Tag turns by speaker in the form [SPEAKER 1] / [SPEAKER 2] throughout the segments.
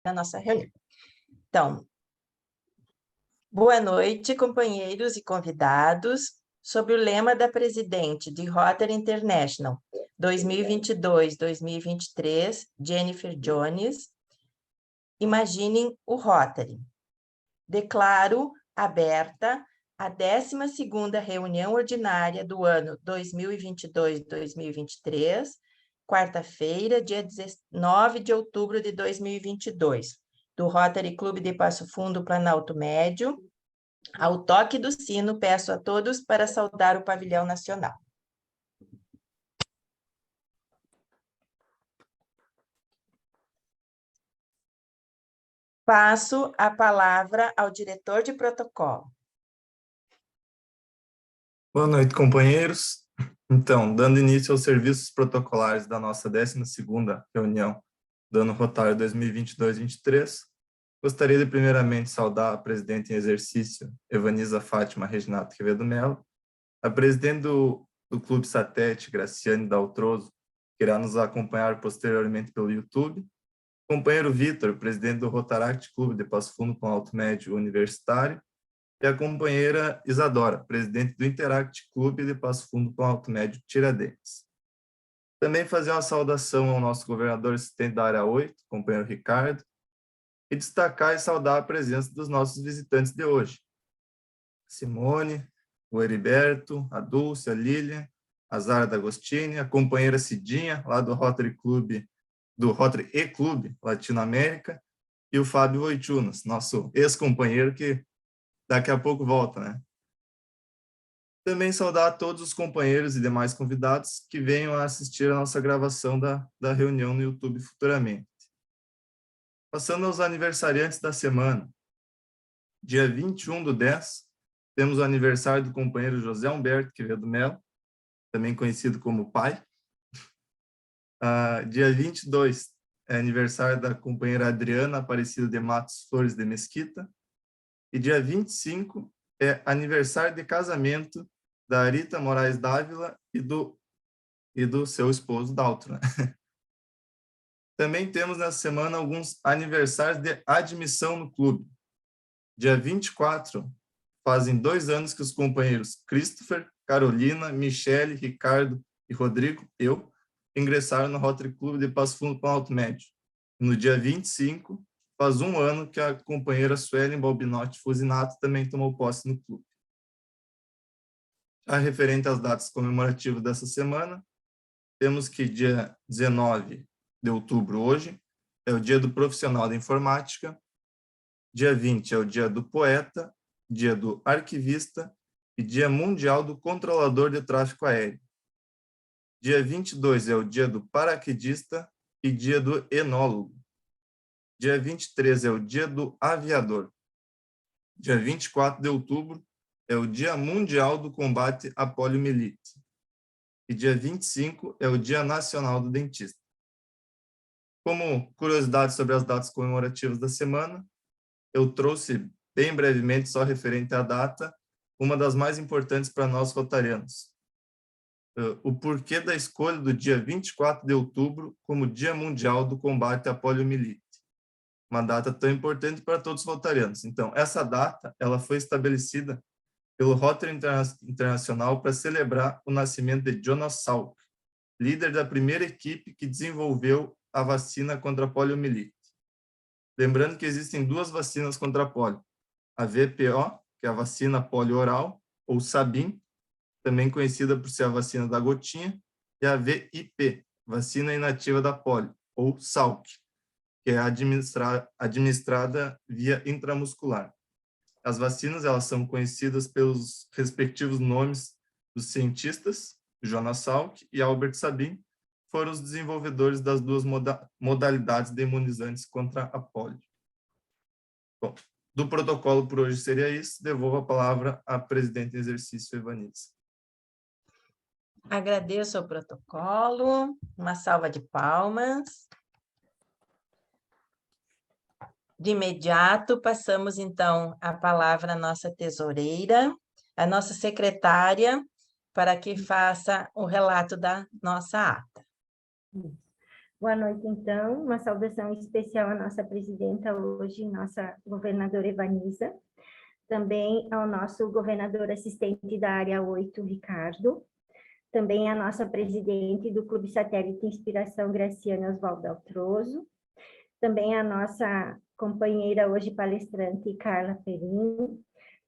[SPEAKER 1] a nossa reunião. Então, boa noite, companheiros e convidados. Sob o lema da presidente de Rotary International 2022-2023, Jennifer Jones, imaginem o Rotary. Declaro aberta a 12ª reunião ordinária do ano 2022-2023, quarta-feira, dia 19 de outubro de 2022, do Rotary Clube de Passo Fundo, Planalto Médio. Ao toque do sino, peço a todos para saudar o pavilhão nacional. Passo a palavra ao diretor de protocolo.
[SPEAKER 2] Boa noite, companheiros. Então, dando início aos serviços protocolares da nossa 12ª reunião do ano rotário 2022-23, gostaria de primeiramente saudar a presidente em exercício, Evaniza Fátima Reginato Quevedo Melo, a presidente do Clube Satete, Graciane Daltroso, que irá nos acompanhar posteriormente pelo YouTube, companheiro Vitor, presidente do Rotaract Clube de Passo Fundo com Alto Médio Universitário, e a companheira Isadora, presidente do Interact Clube de Passo Fundo com Alto Médio Tiradentes. Também fazer uma saudação ao nosso governador assistente da área 8, companheiro Ricardo, e destacar e saudar a presença dos nossos visitantes de hoje. Simone, o Heriberto, a Dulce, a Lília, a Zara D'Agostini, a companheira Cidinha, lá do Rotary Clube, do Rotary E-Clube Latinoamérica, e o Fábio Oitunas, nosso ex-companheiro que daqui a pouco volta, né? Também saudar a todos os companheiros e demais convidados que venham a assistir a nossa gravação da reunião no YouTube futuramente. Passando aos aniversariantes da semana. Dia 21/10, temos o aniversário do companheiro José Humberto Quevedo Melo, também conhecido como pai. Dia 22 é aniversário da companheira Adriana Aparecida de Matos Flores de Mesquita. E dia 25 é aniversário de casamento da Arita Moraes Dávila e do seu esposo Daltro, né? Também temos nessa semana alguns aniversários de admissão no clube. Dia 24, fazem 2 anos que os companheiros Christopher, Carolina, Michele, Ricardo e Rodrigo, eu, ingressaram no Rotary Clube de Passo Fundo com Alto Médio. No dia 25, faz 1 ano que a companheira Suelen Balbinotti Fusinato também tomou posse no clube. Já referente às datas comemorativas dessa semana, temos que dia 19 de outubro, hoje, é o dia do profissional da informática, dia 20 é o dia do poeta, dia do arquivista e dia mundial do controlador de tráfego aéreo. Dia 22 é o dia do paraquedista e dia do enólogo. Dia 23 é o dia do aviador. Dia 24 de outubro é o Dia Mundial do Combate à Poliomielite. E dia 25 é o Dia Nacional do Dentista. Como curiosidade sobre as datas comemorativas da semana, eu trouxe bem brevemente, só referente à data, uma das mais importantes para nós rotarianos. O porquê da escolha do dia 24 de outubro como Dia Mundial do Combate à Poliomielite. Uma data tão importante para todos os rotarianos. Então, essa data ela foi estabelecida pelo Rotary Internacional para celebrar o nascimento de Jonas Salk, líder da primeira equipe que desenvolveu a vacina contra a poliomielite. Lembrando que existem 2 vacinas contra a polio, a VPO, que é a vacina polio oral, ou Sabin, também conhecida por ser a vacina da gotinha, e a VIP, vacina inativa da polio, ou Salk, que é administrada via intramuscular. As vacinas elas são conhecidas pelos respectivos nomes dos cientistas, Jonas Salk e Albert Sabin, foram os desenvolvedores das 2 modalidades de imunizantes contra a polio. Bom, do protocolo por hoje seria isso. Devolvo a palavra à presidente em exercício, Evaniza.
[SPEAKER 1] Agradeço ao protocolo, uma salva de palmas. De imediato, passamos, então, a palavra à nossa tesoureira, a nossa secretária, para que faça o relato da nossa ata.
[SPEAKER 3] Boa noite, então. Uma saudação especial à nossa presidenta hoje, nossa governadora Evaniza. Também ao nosso governador assistente da área 8, Ricardo. Também à nossa presidente do Clube Satélite Inspiração, Graciane Oswaldo Altroso. Também à nossa companheira hoje palestrante, Carla Perini.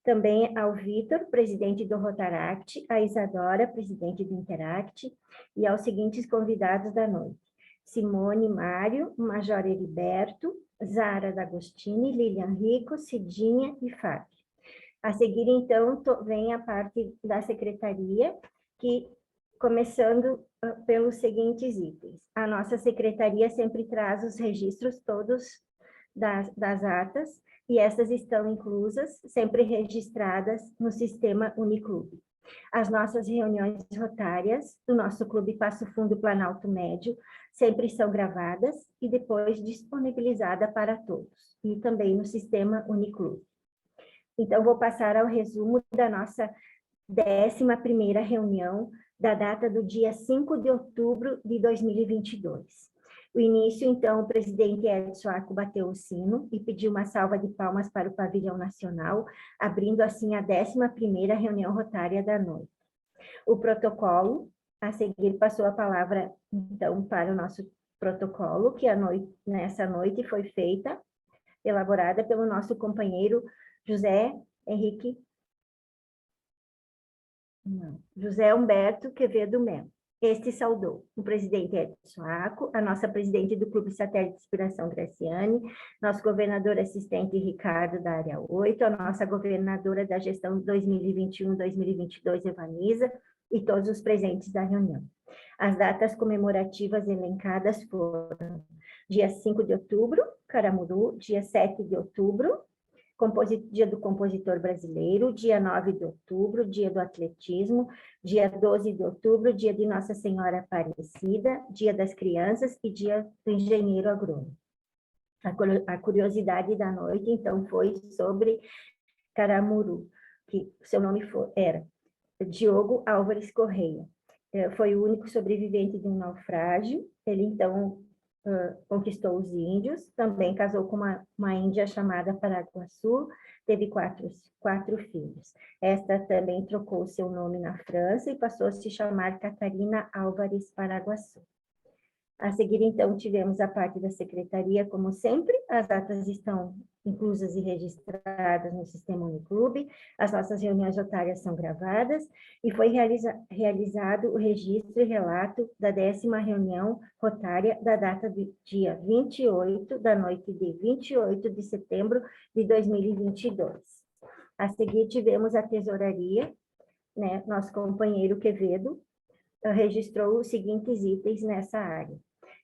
[SPEAKER 3] Também ao Vitor, presidente do Rotaract, a Isadora, presidente do Interact, e aos seguintes convidados da noite: Simone Mário, Major Heriberto, Zara D'Agostini, Lilian Rico, Cidinha e Fábio. A seguir, então, vem a parte da secretaria, que, começando pelos seguintes itens. A nossa secretaria sempre traz os registros todos das atas, e essas estão inclusas, sempre registradas no sistema Uniclube. As nossas reuniões rotárias do nosso Clube Passo Fundo Planalto Médio sempre são gravadas e depois disponibilizadas para todos, e também no sistema Uniclube. Então, vou passar ao resumo da nossa 11ª reunião, da data do dia 5 de outubro de 2022. O início, então, o presidente Edson Aco bateu o sino e pediu uma salva de palmas para o Pavilhão Nacional, abrindo assim a 11ª reunião rotária da noite. O protocolo, a seguir, passou a palavra, então, para o nosso protocolo, que nessa noite foi feita, elaborada pelo nosso companheiro José Humberto Quevedo Melo. Este saudou o presidente Edson Aco, a nossa presidente do Clube Satélite Inspiração Graciane, nosso governador assistente Ricardo da área 8, a nossa governadora da gestão 2021-2022 Evaniza e todos os presentes da reunião. As datas comemorativas elencadas foram dia 5 de outubro, Caramuru, dia 7 de outubro, Dia do Compositor Brasileiro, dia 9 de outubro, dia do atletismo, dia 12 de outubro, dia de Nossa Senhora Aparecida, dia das crianças e dia do engenheiro agrônomo. A curiosidade da noite, então, foi sobre Caramuru, que seu nome era Diogo Álvares Correia. Foi o único sobrevivente de um naufrágio. Ele, então, conquistou os índios, também casou com uma índia chamada Paraguaçu, teve quatro filhos. Esta também trocou seu nome na França e passou a se chamar Catarina Álvares Paraguaçu. A seguir, então, tivemos a parte da secretaria, como sempre, as datas estão inclusas e registradas no sistema Uniclube, as nossas reuniões rotárias são gravadas, e foi realizado o registro e relato da 10ª reunião rotária da data de dia 28, da noite de 28 de setembro de 2022. A seguir, tivemos a tesouraria, né, nosso companheiro Quevedo registrou os seguintes itens nessa área: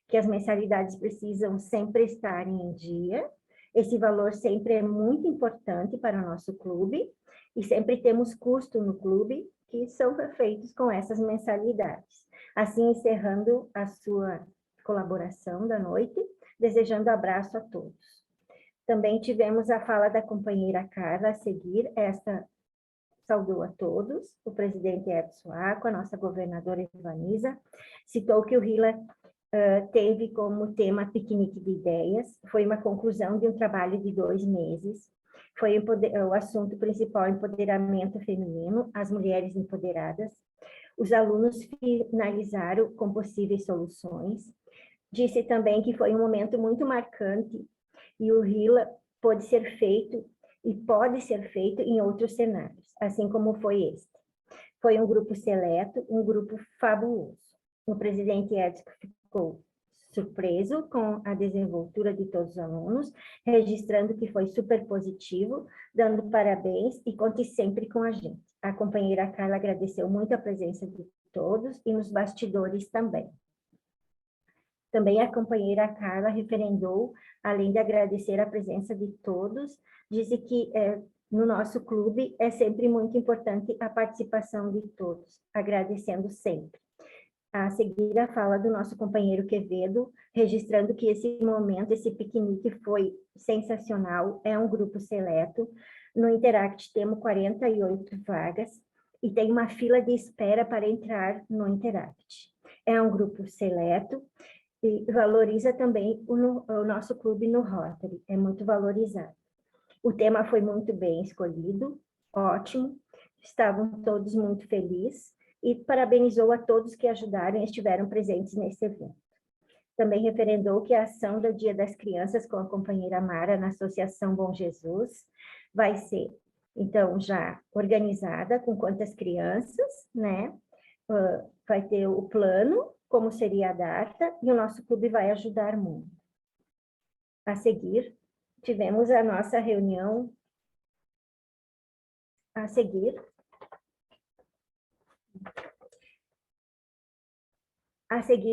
[SPEAKER 3] que as mensalidades precisam sempre estar em dia, esse valor sempre é muito importante para o nosso clube, e sempre temos custo no clube que são feitos com essas mensalidades. Assim, encerrando a sua colaboração da noite, desejando abraço a todos. Também tivemos a fala da companheira Carla a seguir, esta saudou a todos, o presidente Edson Aco, a nossa governadora Evaniza, citou que o RILA teve como tema piquenique de ideias, foi uma conclusão de um trabalho de 2 meses, foi o assunto principal, empoderamento feminino, as mulheres empoderadas, os alunos finalizaram com possíveis soluções, disse também que foi um momento muito marcante e o RILA pode ser feito em outros cenários, assim como foi este. Foi um grupo seleto, um grupo fabuloso. O presidente Edson ficou surpreso com a desenvoltura de todos os alunos, registrando que foi super positivo, dando parabéns e conte sempre com a gente. A companheira Carla agradeceu muito a presença de todos e nos bastidores também. Também a companheira Carla referendou, além de agradecer a presença de todos, disse que no nosso clube é sempre muito importante a participação de todos, agradecendo sempre. A seguir, a fala do nosso companheiro Quevedo, registrando que esse momento, esse piquenique foi sensacional, é um grupo seleto. No Interact temos 48 vagas e tem uma fila de espera para entrar no Interact. É um grupo seleto, e valoriza também o nosso clube no Rotary, é muito valorizado. O tema foi muito bem escolhido, ótimo, estavam todos muito felizes e parabenizou a todos que ajudaram e estiveram presentes nesse evento. Também referendou que a ação do Dia das Crianças com a companheira Mara na Associação Bom Jesus vai ser, então, já organizada com quantas crianças, né? Vai ter o plano, como seria a data, e o nosso clube vai ajudar muito. A seguir, tivemos a nossa reunião. A seguir,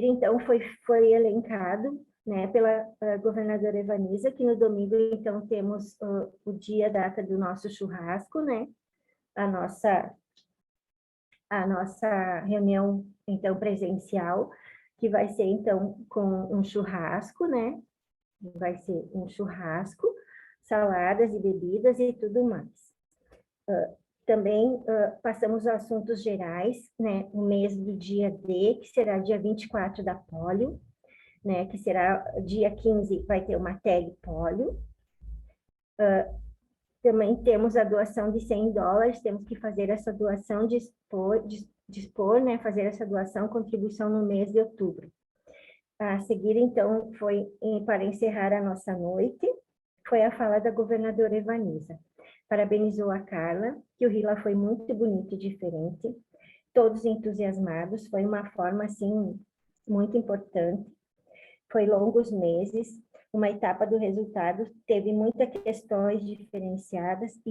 [SPEAKER 3] então, foi elencado, né, pela governadora Evaniza, que no domingo, então, temos o dia, data do nosso churrasco, né, a nossa reunião, então, presencial, que vai ser, então, com um churrasco, né, vai ser um churrasco, saladas e bebidas e tudo mais. Também passamos aos assuntos gerais, né, o mês do dia D, que será dia 24 da polio, né, que será dia 15, vai ter uma tag polio. Também temos a doação de $100, temos que fazer essa doação, dispor, né, fazer essa doação, contribuição no mês de outubro. A seguir, então, para encerrar a nossa noite, foi a fala da governadora Evaniza. Parabenizou a Carla, que o Rila foi muito bonito e diferente, todos entusiasmados, foi uma forma, assim, muito importante. Foi longos meses, uma etapa do resultado, teve muitas questões diferenciadas e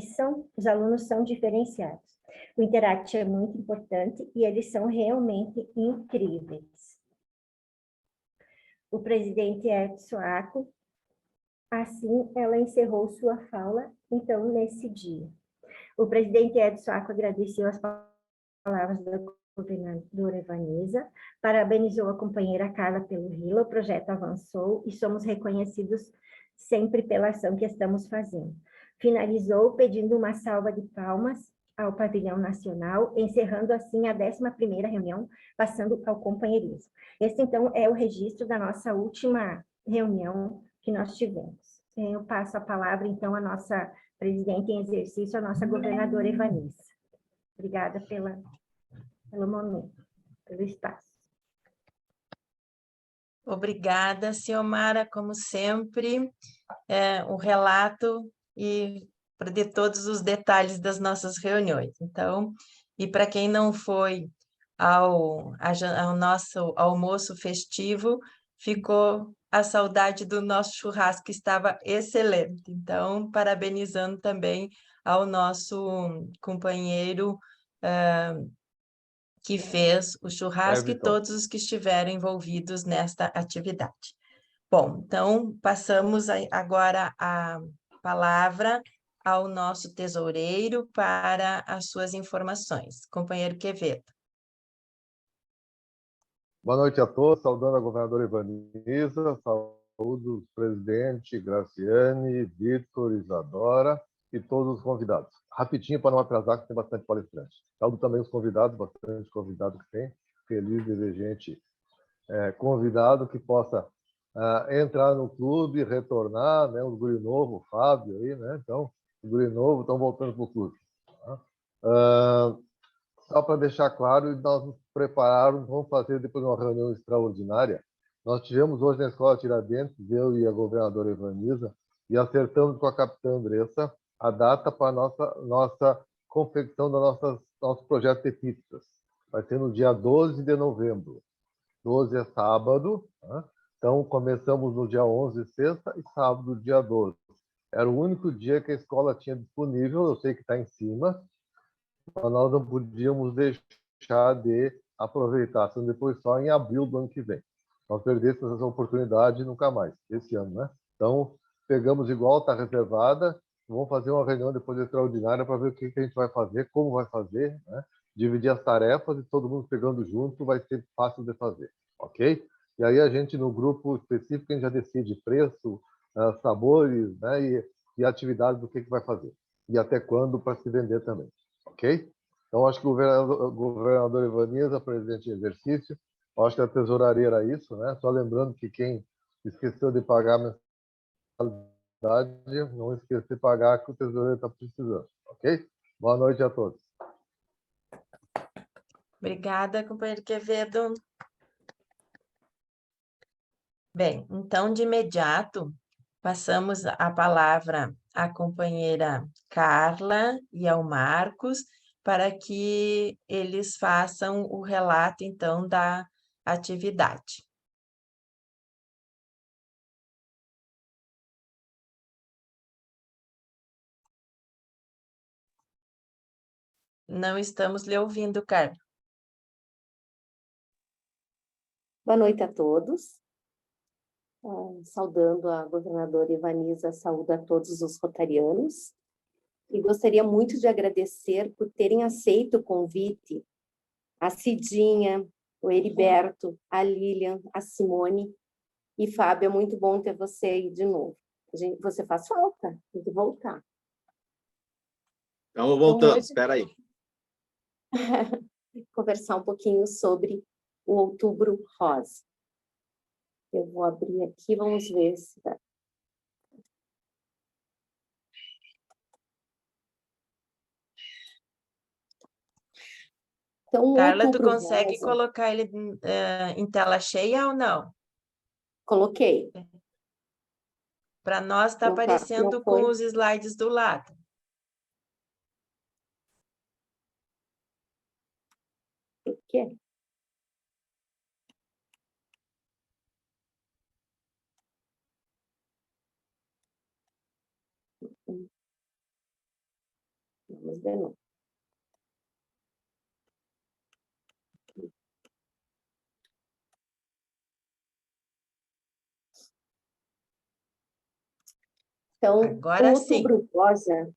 [SPEAKER 3] os alunos são diferenciados. O Interact é muito importante e eles são realmente incríveis. O presidente Edson Aco, assim, ela encerrou sua fala, então, nesse dia. O presidente Edson Aco agradeceu as palavras da governadora Evaniza, parabenizou a companheira Carla pelo Rila, o projeto avançou e somos reconhecidos sempre pela ação que estamos fazendo. Finalizou pedindo uma salva de palmas ao Pavilhão Nacional, encerrando assim a 11ª reunião, passando ao companheirismo. Esse, então, é o registro da nossa última reunião que nós tivemos. Eu passo a palavra, então, à nossa presidente em exercício, a nossa governadora Evaniza. Obrigada pelo momento, pelo espaço.
[SPEAKER 1] Obrigada, Ciomara, como sempre, o relato de todos os detalhes das nossas reuniões. Então, e para quem não foi ao nosso almoço festivo, ficou a saudade do nosso churrasco, que estava excelente. Então, parabenizando também ao nosso companheiro que fez o churrasco e todos os que estiveram envolvidos nesta atividade. Bom, então, passamos agora a palavra ao nosso tesoureiro para as suas informações. Companheiro Quevedo.
[SPEAKER 4] Boa noite a todos, saudando a governadora Evaniza, saúdo o presidente Graciane, Vitor, Isadora e todos os convidados. Rapidinho para não atrasar, que tem bastante palestrante. Saúdo também os convidados, bastante convidado que tem. Feliz de ver gente convidado que possa entrar no clube, retornar, né? O guri novo, o Fábio aí, né? Então, o guri novo estão voltando para o clube. Tá? Só para deixar claro, nós nos preparamos, vamos fazer depois uma reunião extraordinária. Nós tivemos hoje na Escola Tiradentes, eu e a governadora Evaniza, e acertamos com a capitã Andressa a data para a nossa confecção do nosso projeto de pizzas. Vai ser no dia 12 de novembro. 12 é sábado, né? Então começamos no dia 11, sexta, e sábado, dia 12. Era o único dia que a escola tinha disponível, eu sei que está em cima, mas nós não podíamos deixar de aproveitar, sendo depois só em abril do ano que vem. Nós perdemos essa oportunidade nunca mais, esse ano, né? Então, pegamos igual, está reservada, vamos fazer uma reunião depois extraordinária para ver o que a gente vai fazer, como vai fazer, né? Dividir as tarefas e todo mundo pegando junto vai ser fácil de fazer, ok? E aí a gente, no grupo específico, a gente já decide preço, sabores, né? E atividades do que vai fazer. E até quando para se vender também. Ok? Então, acho que o governador Evaniza, presidente em exercício, Eu acho que a tesouraria era isso, né? Só lembrando que quem esqueceu de pagar a mensalidade, não esqueça de pagar, que o tesoureiro está precisando, ok? Boa noite a todos.
[SPEAKER 1] Obrigada, companheiro Quevedo. Bem, então, de imediato, passamos a palavra à companheira Carla e ao Marcos, para que eles façam o relato, então, da atividade. Não estamos lhe ouvindo, Carla.
[SPEAKER 5] Boa noite a todos. Saudando a governadora Ivaniza, saúdo a todos os rotarianos. E gostaria muito de agradecer por terem aceito o convite a Cidinha, o Heriberto, a Lilian, a Simone e Fábio. É muito bom ter você aí de novo. Você faz falta, tem que voltar.
[SPEAKER 6] Estamos voltando,
[SPEAKER 5] Então, hoje...
[SPEAKER 6] espera aí.
[SPEAKER 5] Conversar um pouquinho sobre o Outubro Rosa. Eu vou abrir aqui, vamos ver se dá. Então,
[SPEAKER 1] Carla, tu
[SPEAKER 5] Outubro
[SPEAKER 1] consegue
[SPEAKER 5] Rosa,
[SPEAKER 1] colocar ele em tela cheia ou não?
[SPEAKER 5] coloquei.
[SPEAKER 1] Para nós está
[SPEAKER 5] Não
[SPEAKER 1] aparecendo com
[SPEAKER 5] foi?
[SPEAKER 1] os slides do lado.
[SPEAKER 5] O quê? Vamos de novo. Então,
[SPEAKER 1] Agora
[SPEAKER 5] o
[SPEAKER 1] sim.
[SPEAKER 5] Outubro Rosa,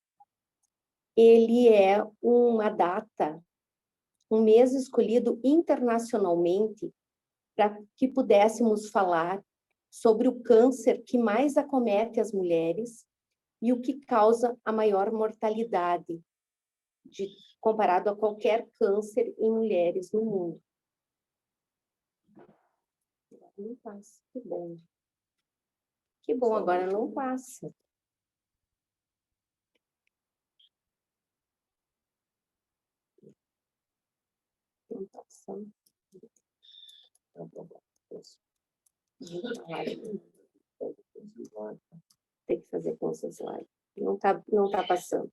[SPEAKER 5] ele é uma data, um mês escolhido internacionalmente para que pudéssemos falar sobre o câncer que mais acomete as mulheres e o que causa a maior mortalidade, comparado a qualquer câncer em mulheres no mundo. Não passa, que bom. Que bom, agora não passa. Não passa. Tem que fazer com esse slide. Não tá passando.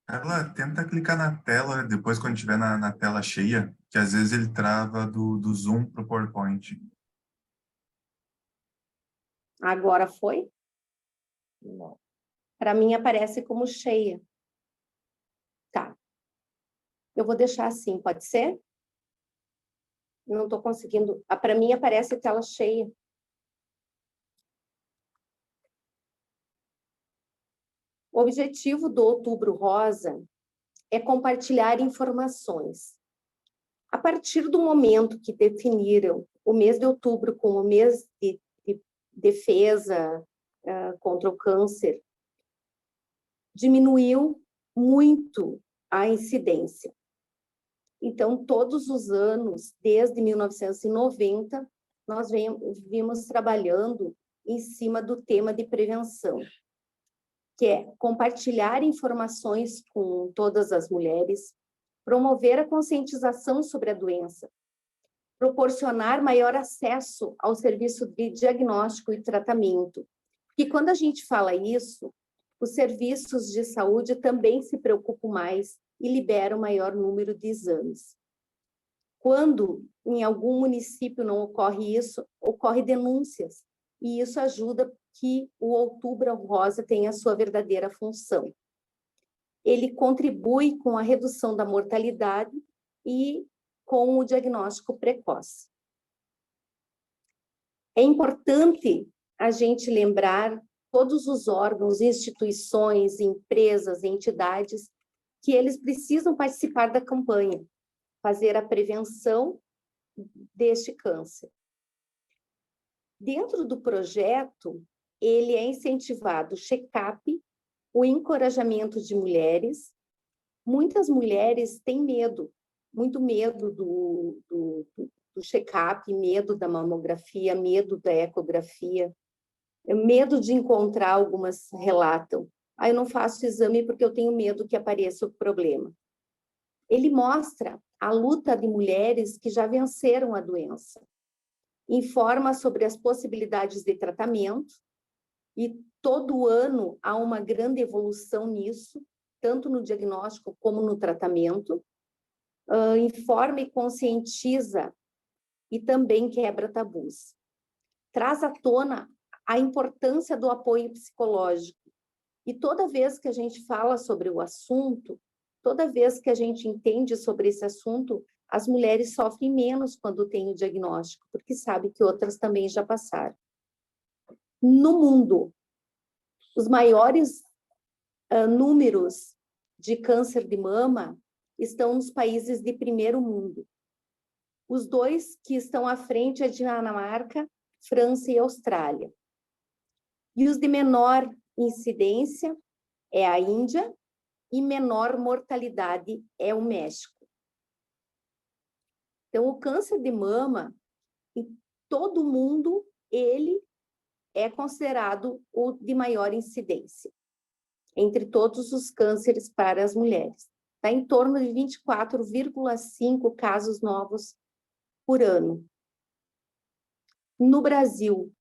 [SPEAKER 7] Ela tenta clicar na tela, depois quando estiver na tela cheia, que às vezes ele trava do Zoom para o PowerPoint.
[SPEAKER 5] Agora foi? Não. Para mim aparece como cheia. Tá. Eu vou deixar assim, pode ser? Não estou conseguindo. Para mim aparece tela cheia. O objetivo do Outubro Rosa é compartilhar informações. A partir do momento que definiram o mês de outubro como o mês de defesa contra o câncer, diminuiu muito a incidência. Então, todos os anos, desde 1990, nós vimos trabalhando em cima do tema de prevenção, que é compartilhar informações com todas as mulheres, promover a conscientização sobre a doença, proporcionar maior acesso ao serviço de diagnóstico e tratamento. E quando a gente fala isso, os serviços de saúde também se preocupam mais e liberam maior número de exames. Quando em algum município não ocorre isso, ocorre denúncias, e isso ajuda que o Outubro Rosa tenha a sua verdadeira função. Ele contribui com a redução da mortalidade e com o diagnóstico precoce. É importante a gente lembrar todos os órgãos, instituições, empresas, entidades, que eles precisam participar da campanha, fazer a prevenção deste câncer. Dentro do projeto, ele é incentivado o check-up, o encorajamento de mulheres. Muitas mulheres têm medo, muito medo do check-up, medo da mamografia, medo da ecografia, medo de encontrar, algumas relatam. Eu não faço exame porque eu tenho medo que apareça o problema. Ele mostra a luta de mulheres que já venceram a doença, informa sobre as possibilidades de tratamento, e todo ano há uma grande evolução nisso, tanto no diagnóstico como no tratamento, informa e conscientiza e também quebra tabus. Traz à tona a importância do apoio psicológico. E toda vez que a gente fala sobre o assunto, toda vez que a gente entende sobre esse assunto, as mulheres sofrem menos quando têm o diagnóstico, porque sabem que outras também já passaram. No mundo, os maiores números de câncer de mama estão nos países de primeiro mundo. Os dois que estão à frente é Dinamarca, França e Austrália. E os de menor incidência é a Índia e menor mortalidade é o México. Então, o câncer de mama, em todo mundo, ele é considerado o de maior incidência, entre todos os cânceres para as mulheres. Está em torno de 24,5 casos novos por ano. No Brasil,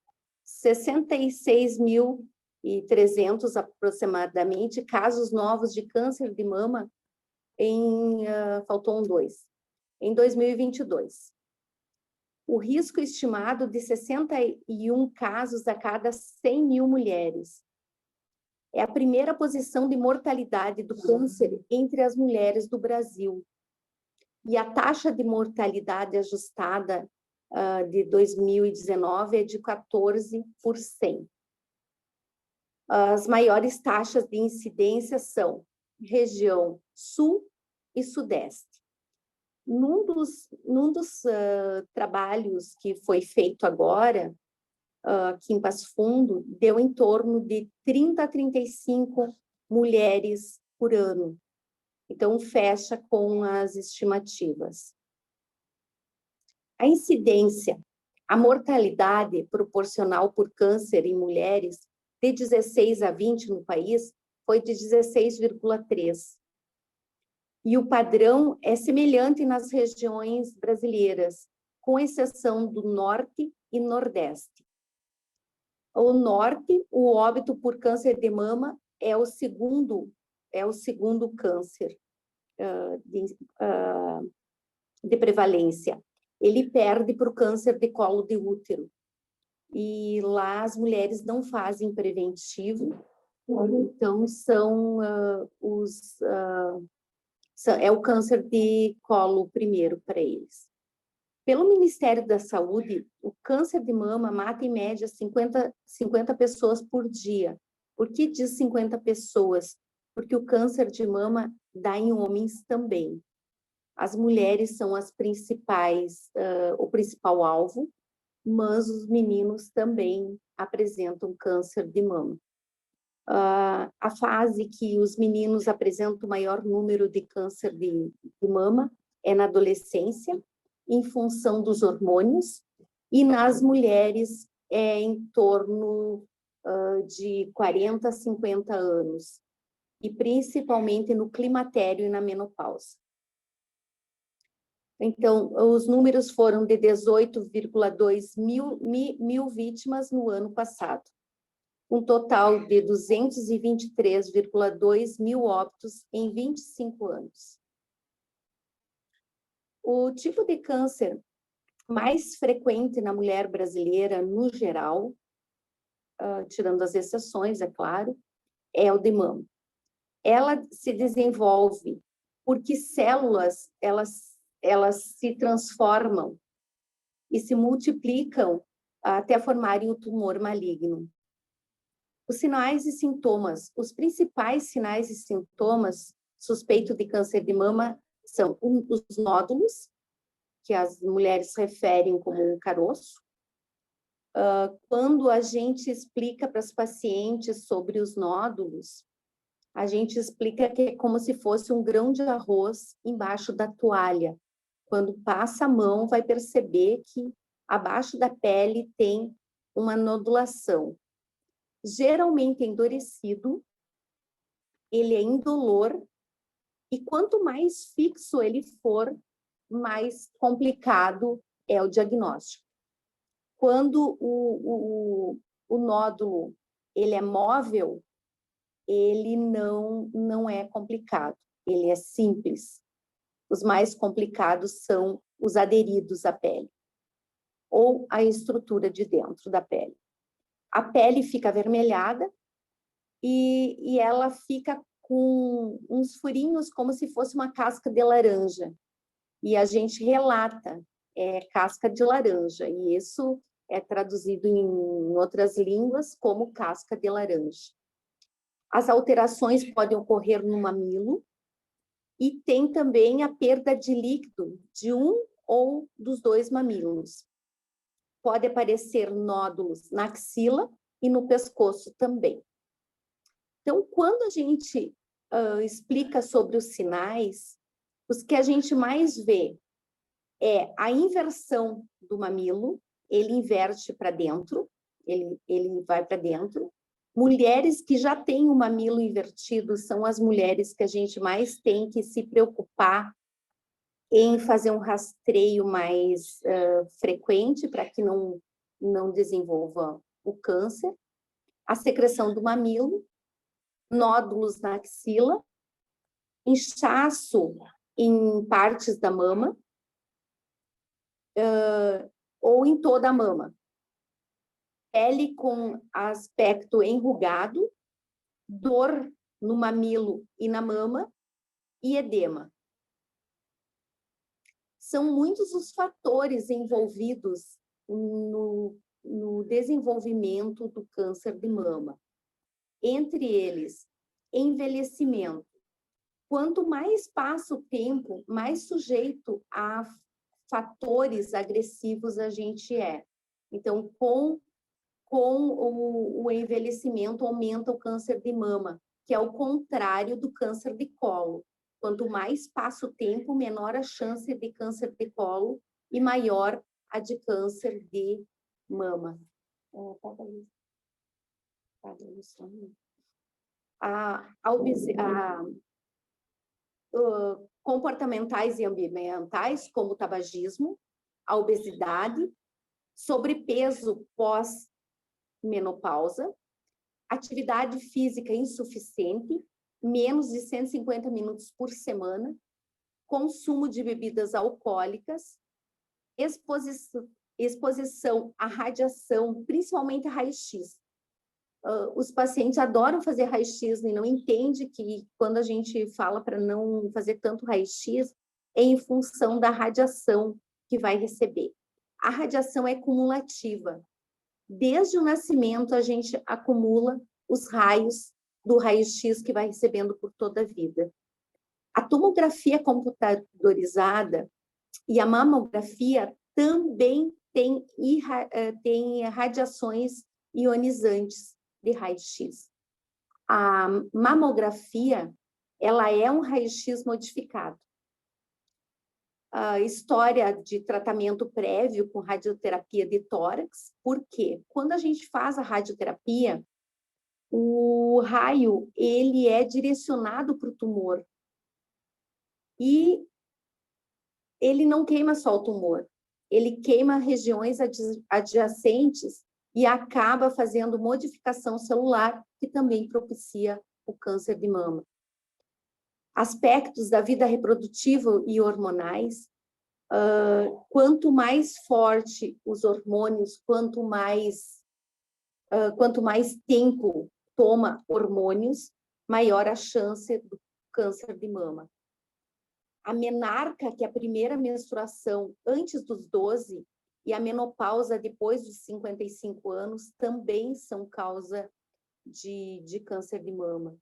[SPEAKER 5] 66.300 aproximadamente casos novos de câncer de mama faltou 2, em 2022. O risco estimado de 61 casos a cada 100 mil mulheres. É a primeira posição de mortalidade do câncer entre as mulheres do Brasil. E a taxa de mortalidade ajustada de 2019 é de 14%. As maiores taxas de incidência são região sul e sudeste. Num dos trabalhos que foi feito agora, aqui em Passo Fundo, deu em torno de 30 a 35 mulheres por ano. Então, fecha com as estimativas. A incidência, a mortalidade proporcional por câncer em mulheres de 16 a 20 no país foi de 16,3. E o padrão é semelhante nas regiões brasileiras, com exceção do norte e nordeste. O norte, o óbito por câncer de mama é o segundo câncer de prevalência. Ele perde para o câncer de colo de útero. E lá as mulheres não fazem preventivo, então é o câncer de colo primeiro para eles. Pelo Ministério da Saúde, o câncer de mama mata em média 50 pessoas por dia. Por que diz 50 pessoas? Porque o câncer de mama dá em homens também. As mulheres são as principais, o principal alvo, mas os meninos também apresentam câncer de mama. A fase que os meninos apresentam o maior número de câncer de mama é na adolescência, em função dos hormônios, e nas mulheres é em torno de 40 a 50 anos, e principalmente no climatério e na menopausa. Então, os números foram de 18,2 mil vítimas no ano passado, um total de 223,2 mil óbitos em 25 anos. O tipo de câncer mais frequente na mulher brasileira, no geral, tirando as exceções, é claro, é o de mama. Ela se desenvolve porque células, elas se transformam e se multiplicam até formarem o tumor maligno. Os sinais e sintomas, os principais sinais e sintomas suspeitos de câncer de mama são os nódulos, que as mulheres referem como um caroço, Quando a gente explica para as pacientes sobre os nódulos, a gente explica que é como se fosse um grão de arroz embaixo da toalha. Quando passa a mão, vai perceber que abaixo da pele tem uma nodulação. Geralmente endurecido, ele é indolor, e quanto mais fixo ele for, mais complicado é o diagnóstico. Quando o nódulo ele é móvel, ele não é complicado, ele é simples. Os mais complicados são os aderidos à pele, ou a estrutura de dentro da pele. A pele fica avermelhada e ela fica com uns furinhos como se fosse uma casca de laranja. E a gente relata, casca de laranja, e isso é traduzido em outras línguas como casca de laranja. As alterações podem ocorrer no mamilo, e tem também a perda de líquido de um ou dos dois mamilos. Pode aparecer nódulos na axila e no pescoço também. Então, quando a gente explica sobre os sinais, os que a gente mais vê é a inversão do mamilo, ele inverte para dentro, ele vai para dentro. Mulheres que já têm o mamilo invertido são as mulheres que a gente mais tem que se preocupar em fazer um rastreio mais frequente para que não desenvolva o câncer. A secreção do mamilo, nódulos na axila, inchaço em partes da mama, ou em toda a mama. Pele com aspecto enrugado, dor no mamilo e na mama, e edema. São muitos os fatores envolvidos no desenvolvimento do câncer de mama. Entre eles, envelhecimento. Quanto mais passa o tempo, mais sujeito a fatores agressivos a gente é. Então, com o envelhecimento, aumenta o câncer de mama, que é o contrário do câncer de colo. Quanto mais passa o tempo, menor a chance de câncer de colo e maior a de câncer de mama. Comportamentais e ambientais, como o tabagismo, a obesidade, sobrepeso pós-menopausa, atividade física insuficiente, menos de 150 minutos por semana, consumo de bebidas alcoólicas, exposição à radiação, principalmente a raio-x. Os pacientes adoram fazer raio-x e não entendem que quando a gente fala para não fazer tanto raio-x, é em função da radiação que vai receber. A radiação é cumulativa. Desde o nascimento, a gente acumula os raios do raio-x que vai recebendo por toda a vida. A tomografia computadorizada e a mamografia também tem radiações ionizantes de raio-x. A mamografia, ela é um raio-x modificado. A história de tratamento prévio com radioterapia de tórax, porque quando a gente faz a radioterapia, o raio ele é direcionado para o tumor e ele não queima só o tumor, ele queima regiões adjacentes e acaba fazendo modificação celular que também propicia o câncer de mama. Aspectos da vida reprodutiva e hormonais, quanto mais forte os hormônios, quanto mais tempo toma hormônios, maior a chance do câncer de mama. A menarca, que é a primeira menstruação antes dos 12, e a menopausa depois dos 55 anos, também são causa de câncer de mama.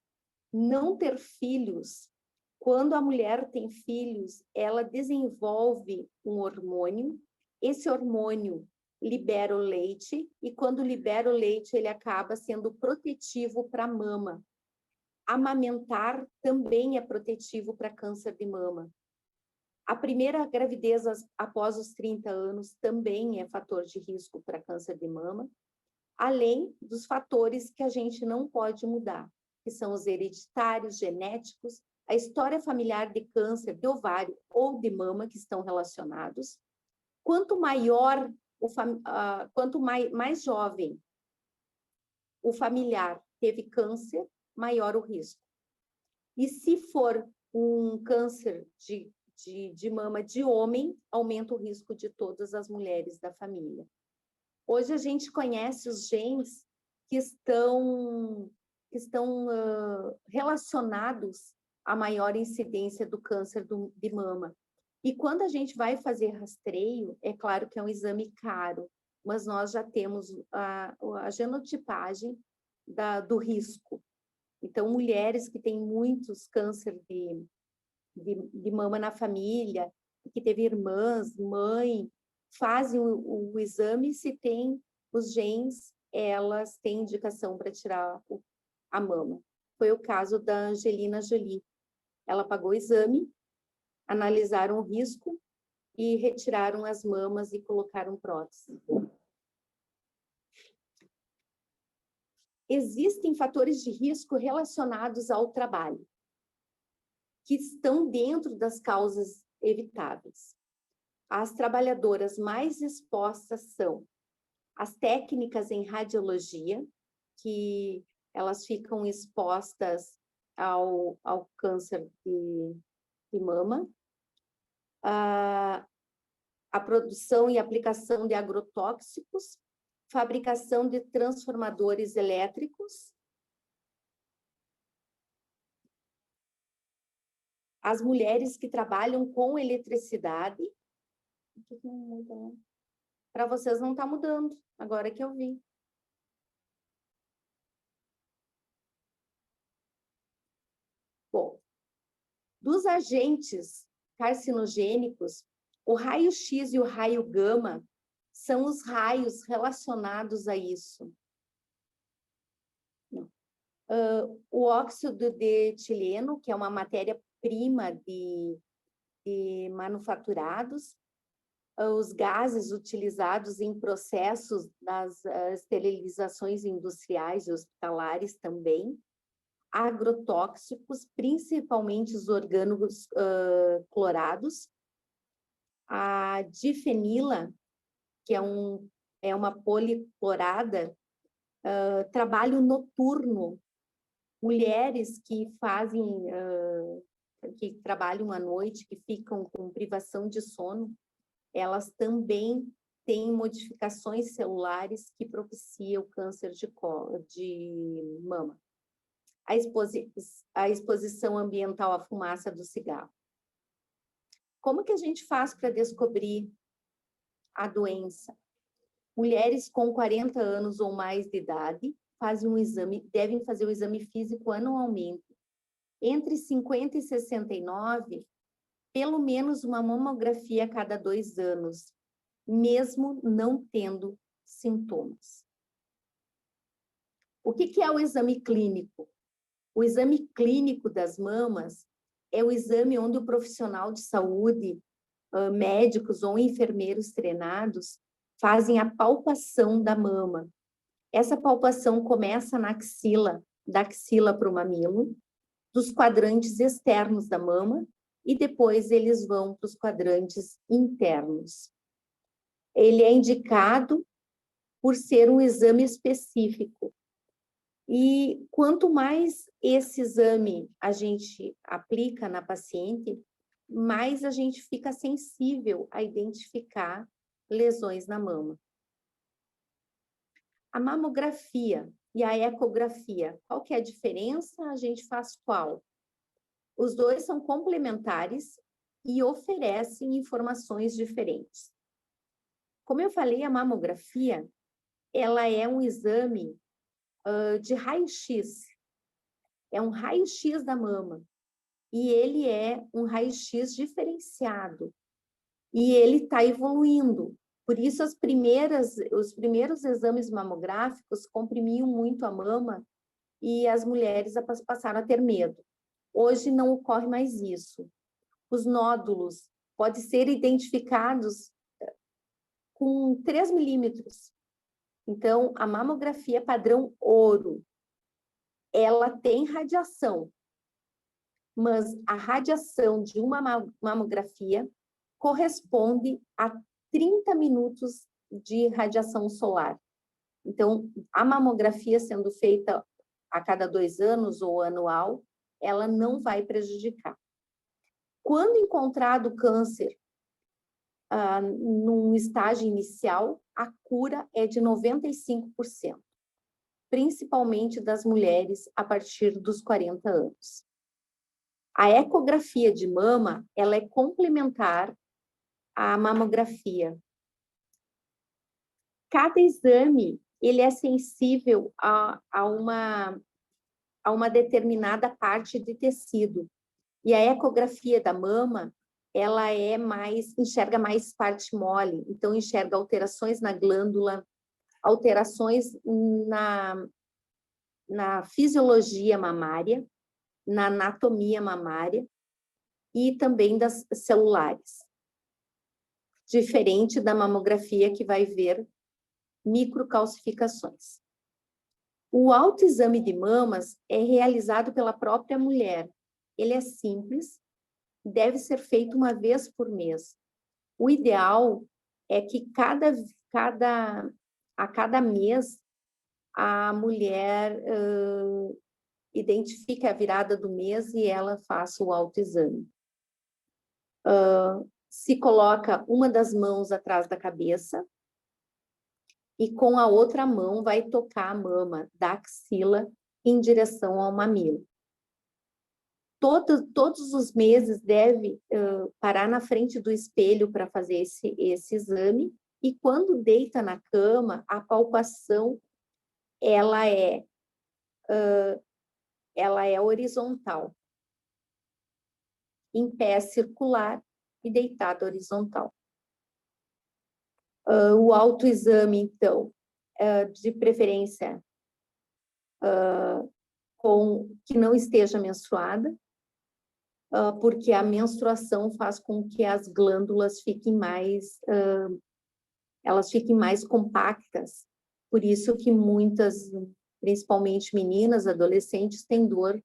[SPEAKER 5] Não ter filhos. Quando a mulher tem filhos, ela desenvolve um hormônio. Esse hormônio libera o leite, e quando libera o leite, ele acaba sendo protetivo para a mama. Amamentar também é protetivo para câncer de mama. A primeira gravidez após os 30 anos também é fator de risco para câncer de mama, além dos fatores que a gente não pode mudar, que são os hereditários, genéticos, a história familiar de câncer de ovário ou de mama que estão relacionados. Quanto maior, quanto mais jovem o familiar teve câncer, maior o risco. E se for um câncer de mama de homem, aumenta o risco de todas as mulheres da família. Hoje a gente conhece os genes que estão relacionados à maior incidência do câncer de mama. E quando a gente vai fazer rastreio, é claro que é um exame caro, mas nós já temos a genotipagem do risco. Então, mulheres que têm muitos câncer de mama na família, que teve irmãs, mãe, fazem o exame, se tem os genes, elas têm indicação para tirar a mama. Foi o caso da Angelina Jolie. Ela pagou o exame, analisaram o risco e retiraram as mamas e colocaram prótese. Existem fatores de risco relacionados ao trabalho, que estão dentro das causas evitáveis. As trabalhadoras mais expostas são as técnicas em radiologia, que elas ficam expostas ao câncer de mama, a produção e aplicação de agrotóxicos, fabricação de transformadores elétricos, as mulheres que trabalham com eletricidade. Para vocês não está mudando, agora que eu vi. Bom, dos agentes carcinogênicos, o raio-x e o raio gama são os raios relacionados a isso. O óxido de etileno, que é uma matéria-prima de manufaturados, os gases utilizados em processos das esterilizações industriais e hospitalares também, agrotóxicos, principalmente os orgânicos clorados, a difenila, que é uma policlorada, trabalho noturno, mulheres que que trabalham à noite, que ficam com privação de sono, elas também têm modificações celulares que propiciam o câncer de mama. A exposição ambiental à fumaça do cigarro. Como que a gente faz para descobrir a doença? Mulheres com 40 anos ou mais de idade devem fazer o exame físico anualmente. Entre 50 e 69, pelo menos uma mamografia a cada 2 anos, mesmo não tendo sintomas. O que é o exame clínico? O exame clínico das mamas é o exame onde o profissional de saúde, médicos ou enfermeiros treinados, fazem a palpação da mama. Essa palpação começa na axila, da axila para o mamilo, dos quadrantes externos da mama, e depois eles vão para os quadrantes internos. Ele é indicado por ser um exame específico. E quanto mais esse exame a gente aplica na paciente, mais a gente fica sensível a identificar lesões na mama. A mamografia e a ecografia, qual que é a diferença? A gente faz qual? Os dois são complementares e oferecem informações diferentes. Como eu falei, a mamografia, ela é um exame de raio-x. É um raio-x da mama. E ele é um raio-x diferenciado. E ele está evoluindo. Por isso, os primeiros exames mamográficos comprimiam muito a mama e as mulheres passaram a ter medo. Hoje não ocorre mais isso. Os nódulos podem ser identificados com 3 milímetros. Então, a mamografia padrão ouro, ela tem radiação, mas a radiação de uma mamografia corresponde a 30 minutos de radiação solar. Então, a mamografia sendo feita a cada 2 anos ou anual, ela não vai prejudicar. Quando encontrado câncer num estágio inicial, a cura é de 95%, principalmente das mulheres a partir dos 40 anos. A ecografia de mama, ela é complementar à mamografia. Cada exame, ele é sensível a uma determinada parte de tecido. E a ecografia da mama, ela enxerga mais parte mole, então enxerga alterações na glândula, alterações na fisiologia mamária, na anatomia mamária e também das celulares. Diferente da mamografia, que vai ver microcalcificações. O autoexame de mamas é realizado pela própria mulher. Ele é simples, deve ser feito uma vez por mês. O ideal é que a cada mês a mulher identifique a virada do mês e ela faça o autoexame. Se coloca uma das mãos atrás da cabeça e com a outra mão vai tocar a mama da axila em direção ao mamilo. Todos os meses deve parar na frente do espelho para fazer esse exame, e quando deita na cama, a palpação ela é horizontal, em pé circular e deitado horizontal. O autoexame, então, de preferência que não esteja menstruada, porque a menstruação faz com que as glândulas fiquem mais compactas. Por isso que muitas, principalmente meninas, adolescentes, têm dor,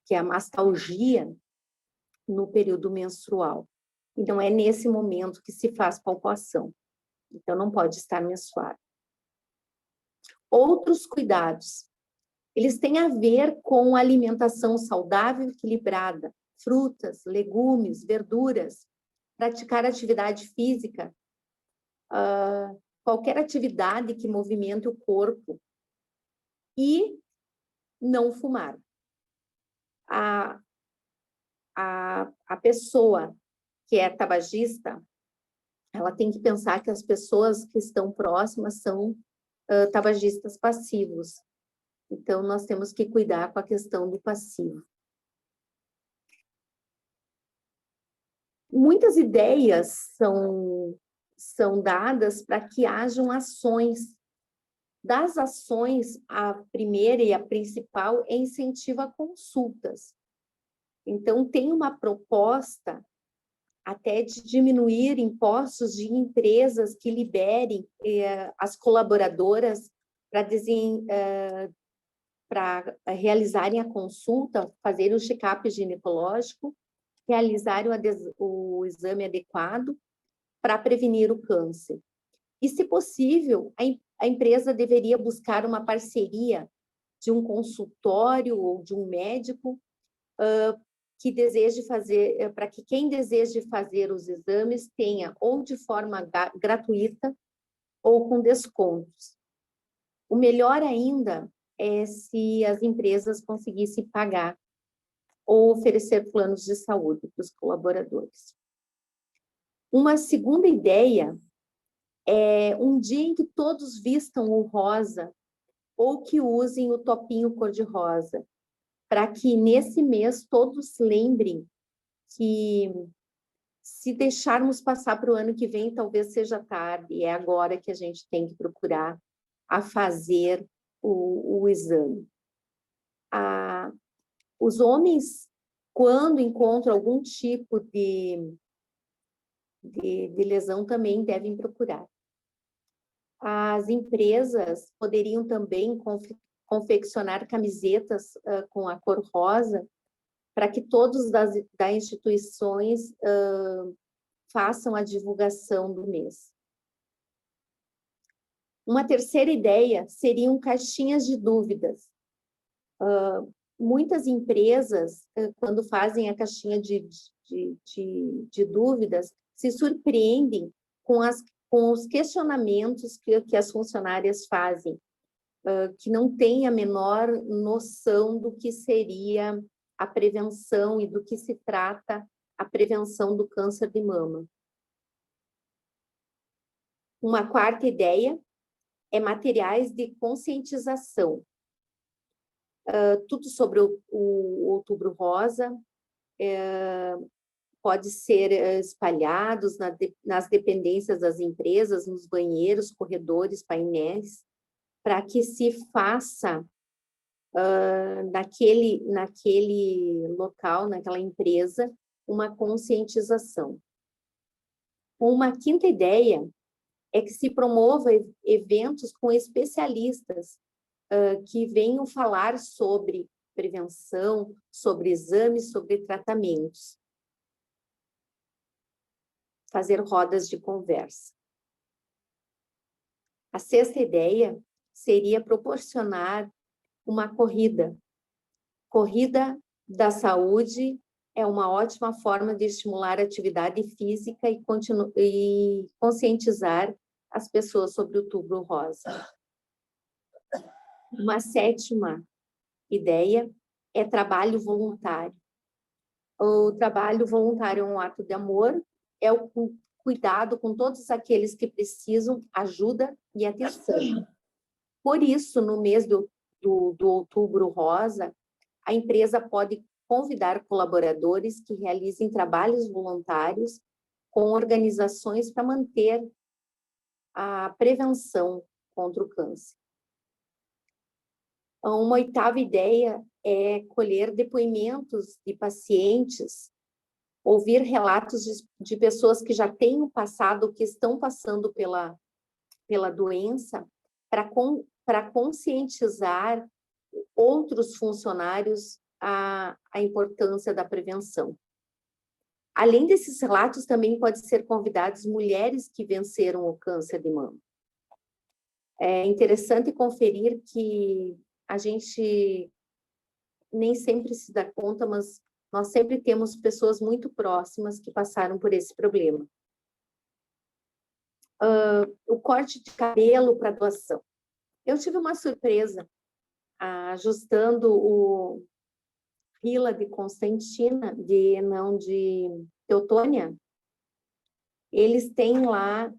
[SPEAKER 5] que é a mastalgia no período menstrual. Então, é nesse momento que se faz palpação. Então, não pode estar menstruada. Outros cuidados. Eles têm a ver com alimentação saudável e equilibrada, frutas, legumes, verduras, praticar atividade física, qualquer atividade que movimente o corpo e não fumar. A pessoa que é tabagista, ela tem que pensar que as pessoas que estão próximas são tabagistas passivos. Então, nós temos que cuidar com a questão do passivo. Muitas ideias são dadas para que hajam ações. Das ações, a primeira e a principal é incentivo a consultas. Então, tem uma proposta até de diminuir impostos de empresas que liberem as colaboradoras para realizarem a consulta, fazerem o check-up ginecológico, realizarem o exame adequado para prevenir o câncer. E, se possível, a empresa deveria buscar uma parceria de um consultório ou de um médico que deseje fazer, para que quem deseje fazer os exames tenha ou de forma gratuita ou com descontos. O melhor ainda é se as empresas conseguissem pagar ou oferecer planos de saúde para os colaboradores. Uma segunda ideia é um dia em que todos vistam o rosa ou que usem o topinho cor-de-rosa, para que nesse mês todos lembrem que Se deixarmos passar para o ano que vem, talvez seja tarde, e é agora que a gente tem que procurar a fazer o exame. Os homens, quando encontram algum tipo de lesão, também devem procurar. As empresas poderiam também confeccionar camisetas com a cor rosa, para que todos das instituições façam a divulgação do mês. Uma terceira ideia seriam caixinhas de dúvidas. Muitas empresas, quando fazem a caixinha de dúvidas, se surpreendem com os questionamentos que as funcionárias fazem, que não têm a menor noção do que seria a prevenção e do que se trata a prevenção do câncer de mama. Uma quarta ideia é materiais de conscientização. Tudo sobre o Outubro Rosa pode ser espalhados nas dependências das empresas, nos banheiros, corredores, painéis, para que se faça naquele local, naquela empresa, uma conscientização. Uma quinta ideia é que se promova eventos com especialistas que venham falar sobre prevenção, sobre exames, sobre tratamentos. Fazer rodas de conversa. A sexta ideia seria proporcionar uma corrida. Corrida da saúde é uma ótima forma de estimular a atividade física e conscientizar as pessoas sobre o Outubro Rosa. Uma sétima ideia é trabalho voluntário. O trabalho voluntário é um ato de amor, é o cuidado com todos aqueles que precisam ajuda e atenção. Por isso, no mês do Outubro Rosa, a empresa pode convidar colaboradores que realizem trabalhos voluntários com organizações para manter a prevenção contra o câncer. Uma oitava ideia é colher depoimentos de pacientes, ouvir relatos de pessoas que já têm passado, que estão passando pela doença, para conscientizar outros funcionários a importância da prevenção. Além desses relatos, também pode ser convidadas mulheres que venceram o câncer de mama. É interessante conferir que a gente nem sempre se dá conta, mas nós sempre temos pessoas muito próximas que passaram por esse problema. O corte de cabelo para doação. Eu tive uma surpresa ajustando o Vila de Constantina, de Teutônia. Eles têm lá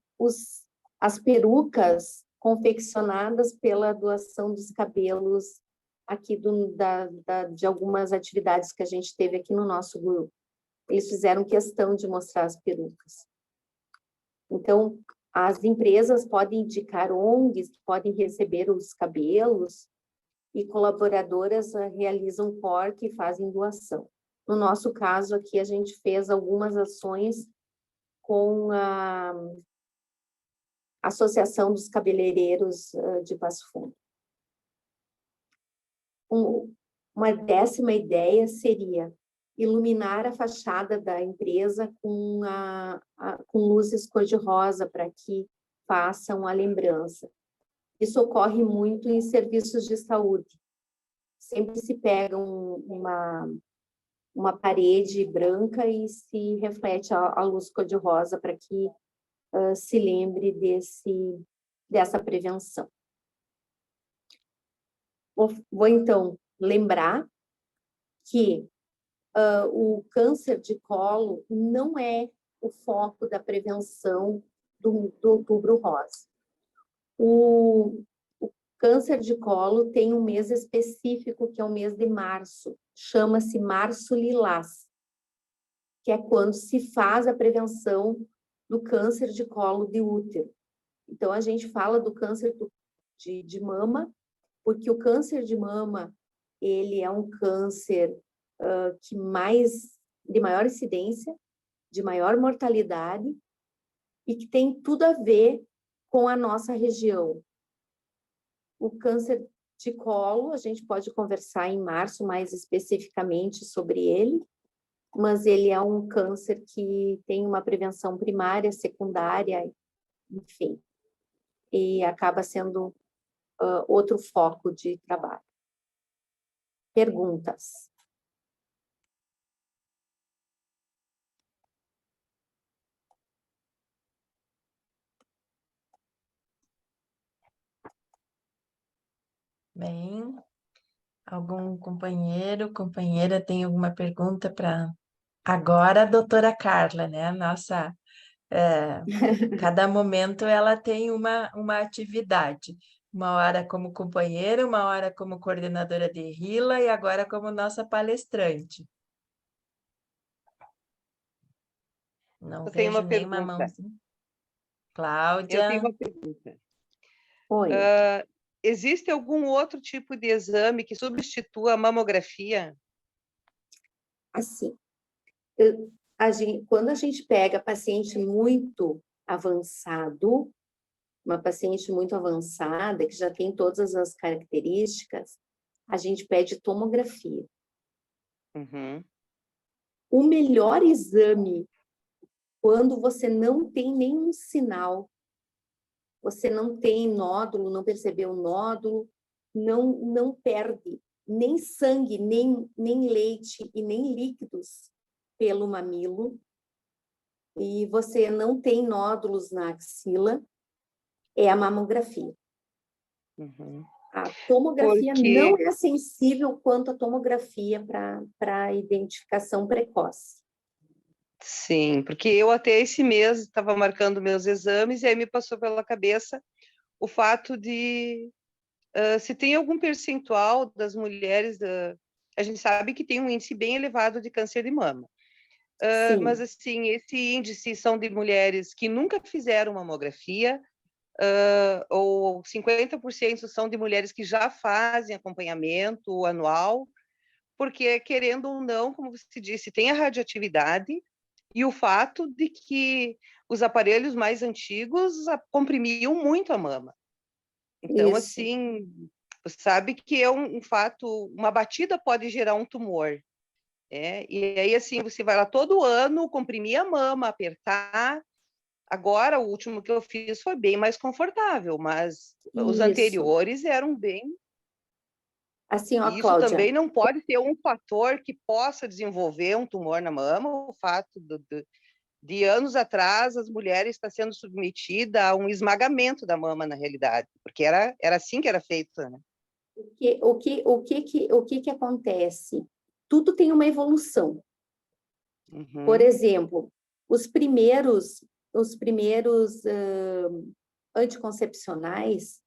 [SPEAKER 5] as perucas confeccionadas pela doação dos cabelos aqui de algumas atividades que a gente teve aqui no nosso grupo. Eles fizeram questão de mostrar as perucas. Então, as empresas podem indicar ONGs que podem receber os cabelos e colaboradoras realizam corte e fazem doação. No nosso caso aqui, a gente fez algumas ações com a Associação dos Cabeleireiros de Passo Fundo. Uma décima ideia seria iluminar a fachada da empresa com luzes cor-de-rosa para que façam a lembrança. Isso ocorre muito em serviços de saúde. Sempre se pega uma parede branca e se reflete a luz cor-de-rosa para que se lembre dessa prevenção. Vou então lembrar que o câncer de colo não é o foco da prevenção do Outubro Rosa. O câncer de colo tem um mês específico, que é o mês de março, chama-se Março Lilás. que é quando se faz a prevenção do câncer de colo de útero. Então, a gente fala do câncer de mama, porque o câncer de mama, ele é um câncer de maior incidência, de maior mortalidade, e que tem tudo a ver com a nossa região. O câncer de colo, a gente pode conversar em março mais especificamente sobre ele, mas ele é um câncer que tem uma prevenção primária, secundária, enfim, e acaba sendo outro foco de trabalho. Perguntas?
[SPEAKER 1] Bem, algum companheiro, companheira tem alguma pergunta para agora a doutora Carla, né? Nossa, cada momento ela tem uma atividade. Uma hora como companheira, uma hora como coordenadora de RILA e agora como nossa palestrante. Não
[SPEAKER 6] Eu tenho
[SPEAKER 1] vejo
[SPEAKER 6] uma
[SPEAKER 1] nenhuma
[SPEAKER 6] pergunta.
[SPEAKER 1] mãozinha.
[SPEAKER 6] Eu
[SPEAKER 1] Cláudia.
[SPEAKER 6] tenho uma pergunta.
[SPEAKER 5] Oi.
[SPEAKER 6] Existe algum outro tipo de exame que substitua a mamografia?
[SPEAKER 5] Assim, quando a gente pega paciente muito avançado, uma paciente muito avançada, que já tem todas as características, a gente pede tomografia.
[SPEAKER 6] Uhum.
[SPEAKER 5] O melhor exame, quando você não tem nenhum sinal, você não tem nódulo, não percebeu nódulo, não perde nem sangue, nem leite e nem líquidos pelo mamilo, e você não tem nódulos na axila, é a mamografia.
[SPEAKER 6] Uhum.
[SPEAKER 5] A tomografia
[SPEAKER 6] Porque-
[SPEAKER 5] não é sensível quanto a tomografia para identificação precoce.
[SPEAKER 6] Sim, porque eu até esse mês estava marcando meus exames e aí me passou pela cabeça o fato de se tem algum percentual das mulheres, a gente sabe que tem um índice bem elevado de câncer de mama.
[SPEAKER 5] Sim.
[SPEAKER 6] Mas assim, esse índice são de mulheres que nunca fizeram mamografia, ou 50% são de mulheres que já fazem acompanhamento anual, porque, querendo ou não, como você disse, tem a radioatividade e o fato de que os aparelhos mais antigos comprimiam muito a mama. Então,
[SPEAKER 5] Isso.
[SPEAKER 6] assim, você sabe que é um fato, uma batida pode gerar um tumor. E aí, assim, você vai lá todo ano, comprimir a mama, apertar. Agora, o último que eu fiz foi bem mais confortável, mas os
[SPEAKER 5] Isso.
[SPEAKER 6] anteriores eram bem...
[SPEAKER 5] Assim, ó,
[SPEAKER 6] E isso
[SPEAKER 5] Cláudia,
[SPEAKER 6] também não pode ser um fator que possa desenvolver um tumor na mama, o fato de anos atrás as mulheres estar sendo submetidas a um esmagamento da mama, na realidade, porque era assim que era feito, né?
[SPEAKER 5] o que acontece? Tudo tem uma evolução.
[SPEAKER 6] Uhum.
[SPEAKER 5] Por exemplo, os primeiros anticoncepcionais,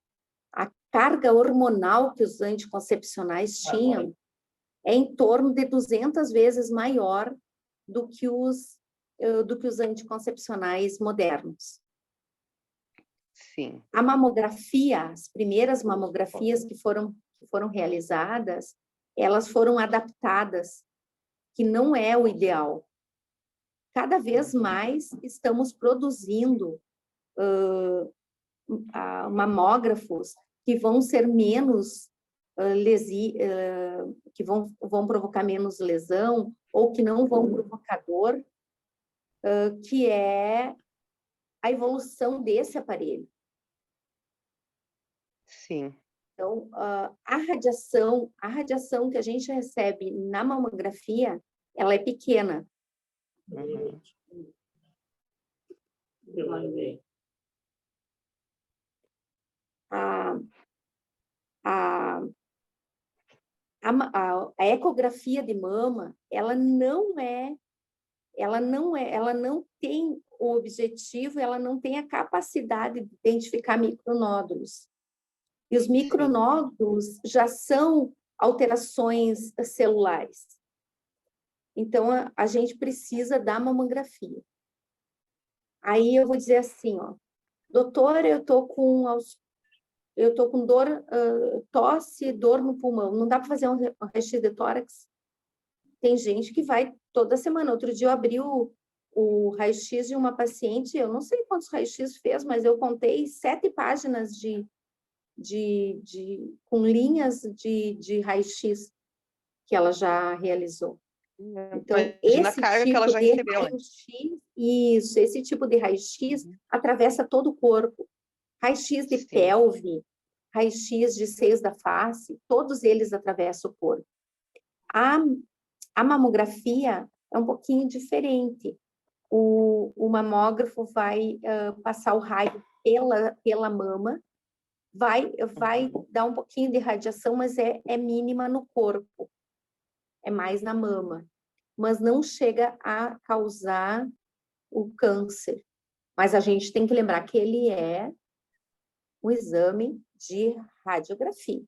[SPEAKER 5] a carga hormonal que os anticoncepcionais tinham é em torno de 200 vezes maior do que os anticoncepcionais modernos.
[SPEAKER 6] Sim.
[SPEAKER 5] A mamografia, as primeiras mamografias que foram realizadas, elas foram adaptadas, que não é o ideal. Cada vez mais estamos produzindo mamógrafos que vão ser menos que vão provocar menos lesão ou que não vão provocar dor, que é a evolução desse aparelho.
[SPEAKER 6] Sim.
[SPEAKER 5] Então, a radiação que a gente recebe na mamografia, ela é pequena.
[SPEAKER 6] Uhum.
[SPEAKER 5] A ecografia de mama, ela não tem o objetivo, ela não tem a capacidade de identificar micronódulos. E os micronódulos já são alterações celulares. Então, a gente precisa da mamografia. Aí eu vou dizer assim, ó, doutora, eu tô com dor, tosse, dor no pulmão, não dá para fazer um raio-x de tórax? Tem gente que vai toda semana. Outro dia eu abri o raio-x de uma paciente, eu não sei quantos raio-x fez, mas eu contei 7 páginas com linhas de raio-x que ela já realizou. Então,
[SPEAKER 6] Imagina a carga que ela já recebeu.
[SPEAKER 5] Esse tipo de raio-x atravessa todo o corpo. Raio-x de pelve, raio-x de seios da face, todos eles atravessam o corpo. A mamografia é um pouquinho diferente. O mamógrafo vai passar o raio pela mama, vai dar um pouquinho de radiação, mas é mínima no corpo, é mais na mama, mas não chega a causar o câncer. Mas a gente tem que lembrar que ele é um exame de radiografia.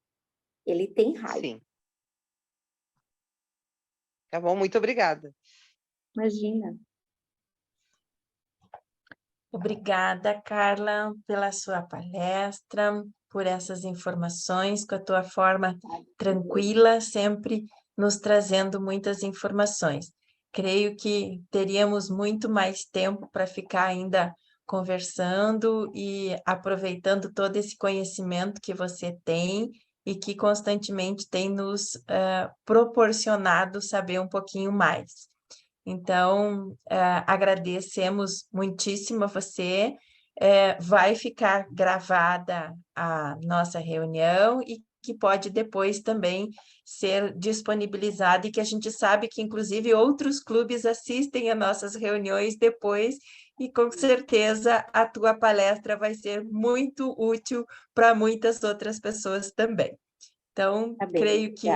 [SPEAKER 5] Ele tem raio.
[SPEAKER 6] Sim. Tá bom, muito obrigada.
[SPEAKER 5] Imagina.
[SPEAKER 1] Obrigada, Carla, pela sua palestra, por essas informações, com a tua forma tranquila, sempre nos trazendo muitas informações. Creio que teríamos muito mais tempo para ficar ainda conversando e aproveitando todo esse conhecimento que você tem e que constantemente tem nos proporcionado saber um pouquinho mais. Então, agradecemos muitíssimo a você. Vai ficar gravada a nossa reunião e que pode depois também ser disponibilizada e que a gente sabe que, inclusive, outros clubes assistem a nossas reuniões depois e, com certeza, a tua palestra vai ser muito útil para muitas outras pessoas também. Então, creio que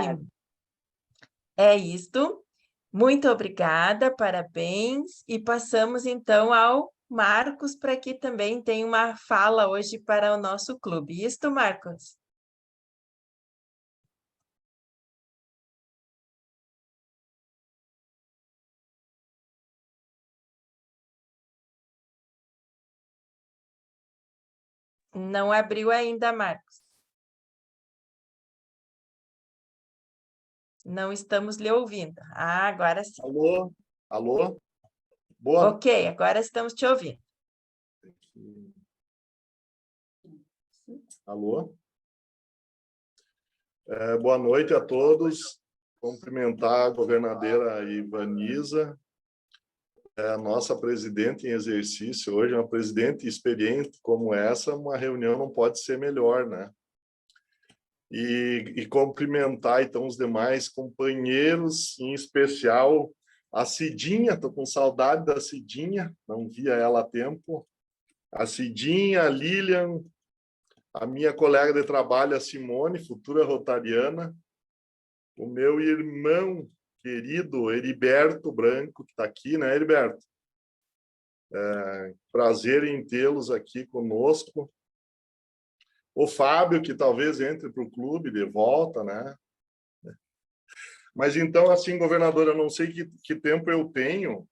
[SPEAKER 1] é isto. Muito obrigada, parabéns. E passamos, então, ao Marcos, para que também tenha uma fala hoje para o nosso clube. Isto, Marcos? Não abriu ainda, Marcos. Não estamos lhe ouvindo. Ah, agora sim.
[SPEAKER 8] Alô? Alô? Boa.
[SPEAKER 1] Ok, agora estamos te ouvindo.
[SPEAKER 8] Alô? Boa noite a todos. Cumprimentar a governadora Ivaniza, a nossa presidente em exercício hoje, uma presidente experiente como essa, uma reunião não pode ser melhor, né? E cumprimentar, então, os demais companheiros, em especial a Cidinha, estou com saudade da Cidinha, não via ela há tempo. A Cidinha, a Lilian, a minha colega de trabalho, a Simone, futura rotariana, o meu irmão querido, Heriberto Branco, que está aqui, né, Heriberto? Prazer em tê-los aqui conosco. O Fábio, que talvez entre para o clube de volta, né? Mas então, assim, governador, eu não sei que tempo eu tenho,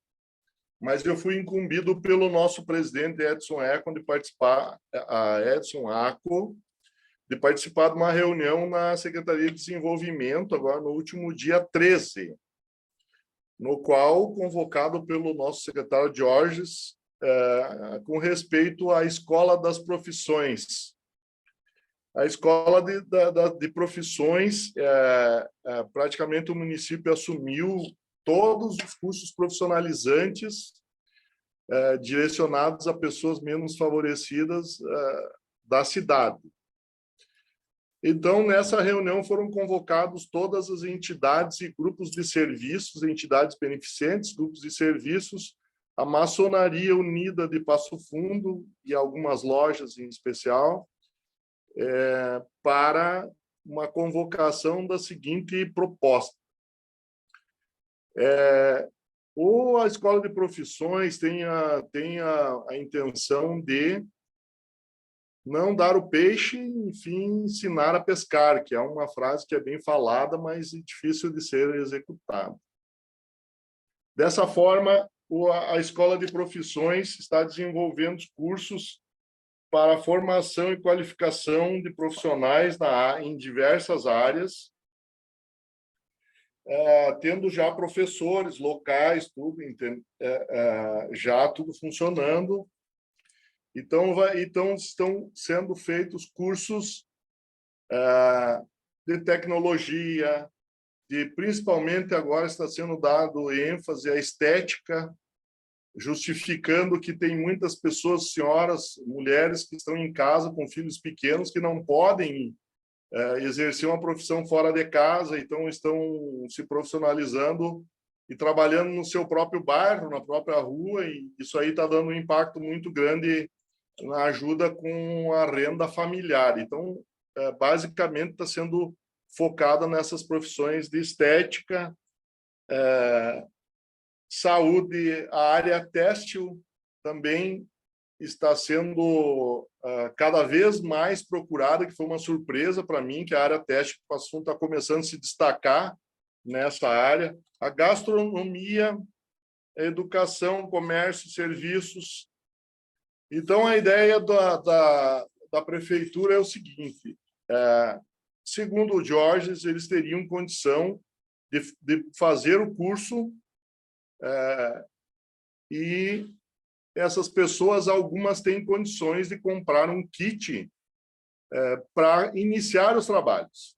[SPEAKER 8] mas eu fui incumbido pelo nosso presidente Edson Eco de participar, Edson Aco, de participar de uma reunião na Secretaria de Desenvolvimento, agora no último dia 13, no qual, convocado pelo nosso secretário Georges, com respeito à Escola das Profissões. A Escola de Profissões, praticamente o município assumiu todos os cursos profissionalizantes direcionados a pessoas menos favorecidas da cidade. Então, nessa reunião foram convocados todas as entidades e grupos de serviços, entidades beneficentes, grupos de serviços, a Maçonaria Unida de Passo Fundo e algumas lojas em especial, para uma convocação da seguinte proposta. A Escola de Profissões tem a intenção de não dar o peixe, enfim, ensinar a pescar, que é uma frase que é bem falada, mas difícil de ser executada. Dessa forma, a Escola de Profissões está desenvolvendo cursos para a formação e qualificação de profissionais em diversas áreas, tendo já professores locais, tudo, já tudo funcionando. Então, estão sendo feitos cursos de tecnologia, principalmente agora está sendo dado ênfase à estética, justificando que tem muitas pessoas, senhoras, mulheres que estão em casa com filhos pequenos que não podem exercer uma profissão fora de casa, então estão se profissionalizando e trabalhando no seu próprio bairro, na própria rua, e isso aí está dando um impacto muito grande na ajuda com a renda familiar. Então, basicamente, está sendo focada nessas profissões de estética, saúde, a área têxtil também está sendo cada vez mais procurada, que foi uma surpresa para mim, que a área têxtil está começando a se destacar nessa área. A gastronomia, a educação, comércio, serviços. Então, a ideia da prefeitura é o seguinte, segundo o Georges, eles teriam condição de fazer o curso e essas pessoas, algumas têm condições de comprar um kit para iniciar os trabalhos.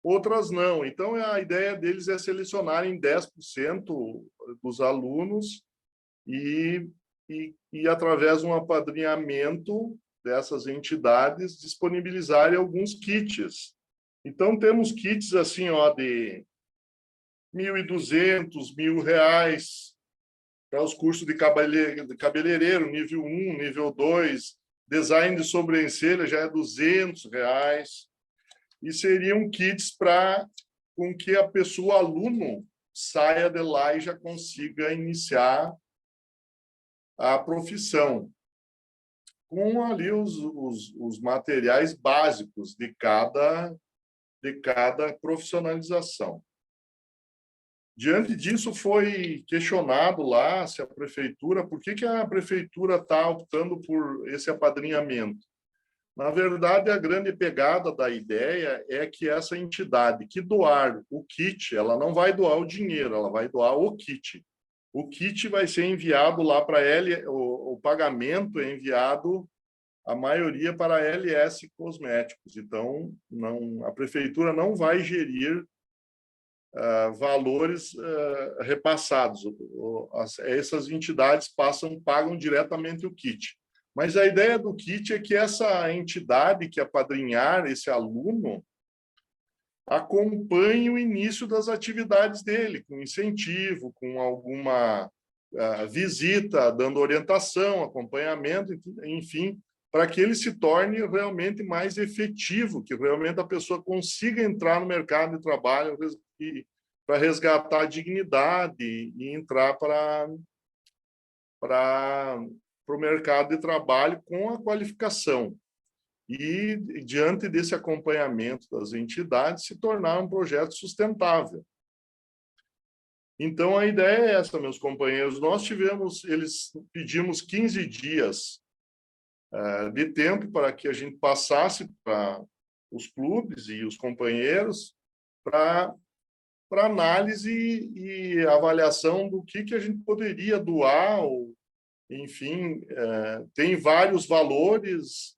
[SPEAKER 8] Outras não. Então, a ideia deles é selecionarem 10% dos alunos e através de um apadrinhamento dessas entidades, disponibilizarem alguns kits. Então, temos kits assim, de R$ 1.200, R$ 1.000, para os cursos de cabeleireiro, nível 1, nível 2, design de sobrancelha já é R$ 200, e seriam kits com que a pessoa, o aluno, saia de lá e já consiga iniciar a profissão, com ali os materiais básicos de cada profissionalização. Diante disso, foi questionado lá se a prefeitura, por que a prefeitura está optando por esse apadrinhamento? Na verdade, a grande pegada da ideia é que essa entidade que doar o kit, ela não vai doar o dinheiro, ela vai doar o kit. O kit vai ser enviado lá para o pagamento é enviado, a maioria, para a LS Cosméticos. Então, a prefeitura não vai gerir valores repassados. Essas entidades pagam diretamente o kit. Mas a ideia do kit é que essa entidade que apadrinhar esse aluno acompanhe o início das atividades dele, com incentivo, com alguma visita, dando orientação, acompanhamento, enfim, para que ele se torne realmente mais efetivo, que realmente a pessoa consiga entrar no mercado de trabalho para resgatar a dignidade e entrar para o mercado de trabalho com a qualificação. E, diante desse acompanhamento das entidades, se tornar um projeto sustentável. Então, a ideia é essa, meus companheiros. Pedimos 15 dias de tempo para que a gente passasse para os clubes e os companheiros para análise e avaliação do que a gente poderia doar, enfim, tem vários valores,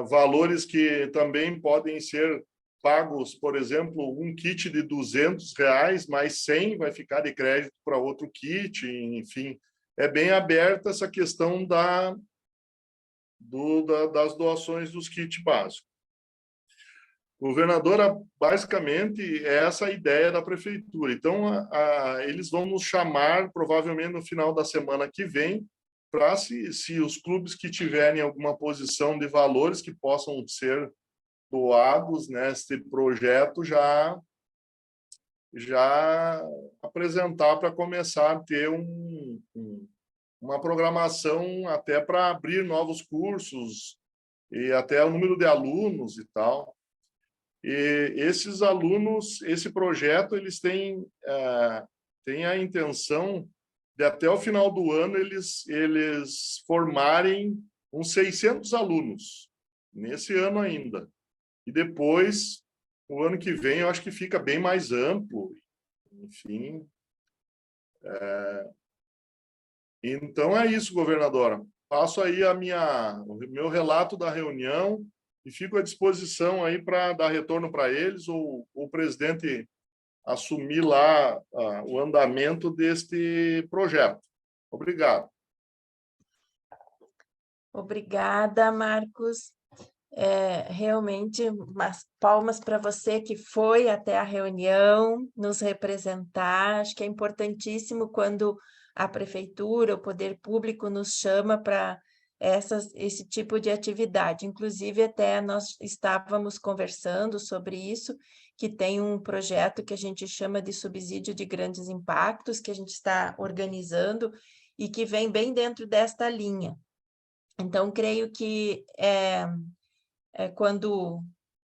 [SPEAKER 8] valores que também podem ser pagos, por exemplo, um kit de R$200, mais 100 vai ficar de crédito para outro kit, enfim, é bem aberta essa questão das doações dos kits básicos. Governadora, basicamente, é essa a ideia da prefeitura. Então, eles vão nos chamar, provavelmente, no final da semana que vem, para, se os clubes que tiverem alguma posição de valores que possam ser doados neste projeto, já apresentar para começar a ter uma programação até para abrir novos cursos e até o número de alunos e tal. E esses alunos, esse projeto, eles têm tem a intenção de até o final do ano eles formarem uns 600 alunos, nesse ano ainda. E depois, o ano que vem, eu acho que fica bem mais amplo. Enfim. Então é isso, governadora. Passo aí o meu relato da reunião e fico à disposição aí para dar retorno para eles ou o presidente assumir lá o andamento deste projeto. Obrigado.
[SPEAKER 1] Obrigada, Marcos. Realmente, umas palmas para você que foi até a reunião nos representar. Acho que é importantíssimo quando a prefeitura, o poder público nos chama para esse tipo de atividade. Inclusive, até nós estávamos conversando sobre isso, que tem um projeto que a gente chama de subsídio de grandes impactos, que a gente está organizando e que vem bem dentro desta linha. Então, creio que quando